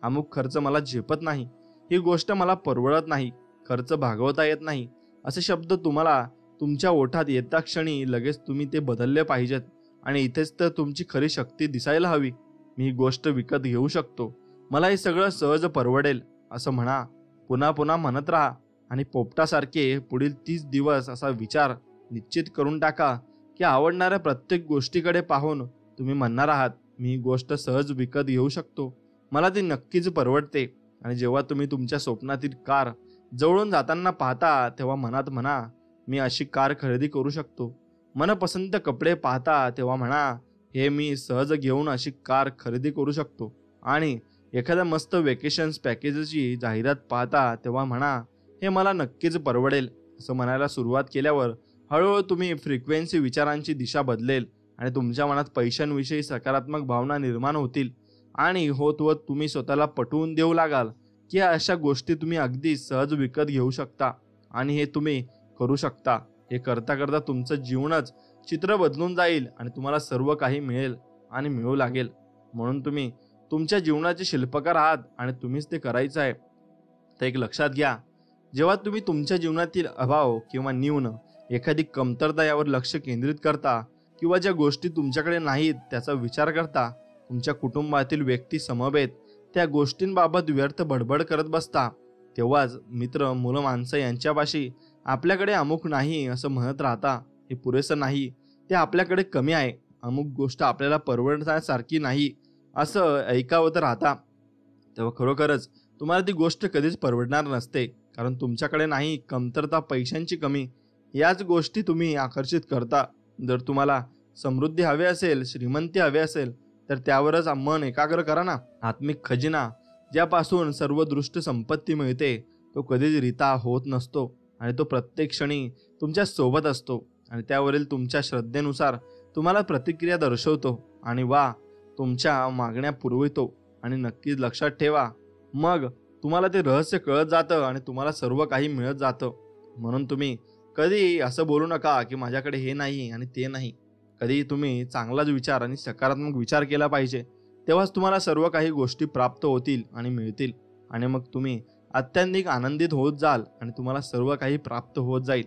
अमुक खर्च मला झेपत नाही, ही गोष्ट मला परवडत नाही, खर्च भागवता येत नाही, असे शब्द तुम्हाला तुमच्या ओठात येता क्षणी लगेच तुम्ही ते बदलले पाहिजेत. आणि इथेच तर तुमची खरी शक्ती दिसायला हवी. मी ही गोष्ट विकत घेऊ शकतो, मला हे सगळं सहज परवडेल असं म्हणा. पुन्हा पुन्हा म्हणत राहा आणि पोपटासारखे पुढील 30 दिवस असा विचार निश्चित करून टाका की आवडणाऱ्या प्रत्येक गोष्टीकडे पाहून तुम्ही म्हणणार आहात, मी ही गोष्ट सहज विकत घेऊ शकतो, मला ती नक्कीच परवडते. आणि जेव्हा तुम्ही तुमच्या स्वप्नातील कार जवळून जाताना पाहता तेव्हा मनात म्हणा, मी अशी कार खरेदी करू शकतो. मनपसंत कपडे पाहता तेव्हा म्हणा, हे मी सहज घेऊन अशी कार खरेदी करू शकतो. आणि एखाद्या मस्त वेकेशन्स पॅकेजची जाहिरात पाहता तेव्हा म्हणा, हे मला नक्कीच परवडेल. असं म्हणायला सुरुवात केल्यावर हळूहळू तुम्ही फ्रिक्वेन्सी विचारांची दिशा बदलेल आणि तुमच्या मनात पैशांविषयी सकारात्मक भावना निर्माण होतील. आणि होत होत तुम्ही स्वतःला पटवून देऊ लागाल की अशा गोष्टी तुम्ही अगदी सहज विकत घेऊ शकता आणि हे तुम्ही करू शकता. हे करता करता तुमचं जीवनच चित्र बदलून जाईल आणि तुम्हाला सर्व काही मिळेल आणि मिळू लागेल. म्हणून तुम्ही तुमच्या जीवनाचे शिल्पकार आहात आणि तुम्हीच ते करायचं आहे. तर एक लक्षात घ्या, जेव्हा तुम्ही तुमच्या जीवनातील अभाव किंवा न्यून, एखादी कमतरता यावर लक्ष केंद्रित करता किंवा ज्या गोष्टी तुमच्याकडे नाहीत त्याचा विचार करता, तुमच्या कुटुंबातील व्यक्ती समवेत त्या गोष्टींबाबत व्यर्थ बडबड करत बसता, तेव्हाच मित्र, मुलं, माणसं यांच्यापाशी आपल्याकडे अमुक नाही असं म्हणत राहता, हे पुरेसं नाही, ते आपल्याकडे कमी आहे, अमुक गोष्ट आपल्याला परवडण्यासारखी नाही असं ऐकावत राहता, तेव्हा खरोखरच तुम्हाला ती गोष्ट कधीच परवडणार नसते. कारण तुमच्याकडे नाही, कमतरता, पैशांची कमी याच गोष्टी तुम्ही आकर्षित करता. जर तुम्हाला समृद्धी हवी असेल, श्रीमंती हवी असेल, तर त्यावरच मन एकाग्र करा ना. आत्मिक खजिना ज्यापासून सर्व दृष्ट संपत्ती मिळते तो कधीच रिता होत नसतो आणि तो प्रत्येक क्षणी तुमच्या सोबत असतो आणि त्यावरील तुमच्या श्रद्धेनुसार तुम्हाला प्रतिक्रिया दर्शवतो आणि तुमच्या मागण्या पुरवितो. आणि नक्कीच लक्षात ठेवा, मग तुम्हाला ते रहस्य कळत जातं आणि तुम्हाला सर्व काही मिळत जातं. म्हणून तुम्ही कधी असं बोलू नका की माझ्याकडे हे नाही आणि ते नाही. कधी तुम्ही चांगलाच विचार आणि सकारात्मक विचार केला पाहिजे. तेव्हाच तुम्हाला सर्व काही गोष्टी प्राप्त होतील आणि मिळतील आणि मग तुम्ही अत्यंतिक आनंदित होत जाल आणि तुम्हाला सर्व काही प्राप्त होत जाईल.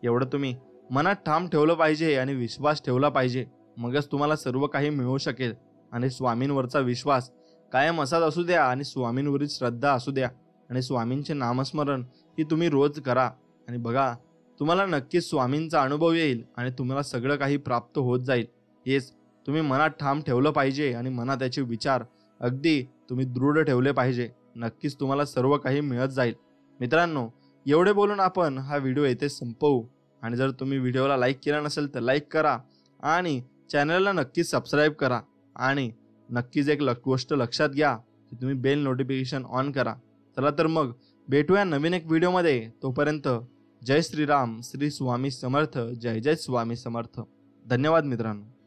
एवढं तुम्ही मनात ठाम ठेवलं पाहिजे आणि विश्वास ठेवला पाहिजे. मगच तुम्हाला सर्व काही मिळू शकेल. आणि स्वामींवरचा विश्वास कायम असाच असू द्या आणि स्वामींवरील श्रद्धा असू द्या आणि स्वामींचे नामस्मरण ही तुम्ही रोज करा आणि बघा, तुम्हाला नक्कीच स्वामींचा अनुभव येईल आणि तुम्हाला सगळं काही प्राप्त होत जाईल. हेच तुम्ही मनात ठाम ठेवलं पाहिजे आणि मनात त्याचे विचार अगदी तुम्ही दृढ ठेवले पाहिजे. नक्कीच तुम्हाला सर्व काही मिळत जाईल. मित्रांनो, एवढे बोलून आपण हा व्हिडिओ येथे संपवू. आणि जर तुम्ही व्हिडिओला लाईक केला नसेल तर लाईक करा आणि चॅनलला नक्कीच सबस्क्राईब करा आणि नक्कीच एक गोष्ट लक्षात घ्या की तुम्ही बेल नोटिफिकेशन ऑन करा. चला तर मग भेटूया नवीन एक व्हिडिओमध्ये. तोपर्यंत जय श्रीराम, श्री स्वामी समर्थ, जय जय स्वामी समर्थ. धन्यवाद मित्रांनो.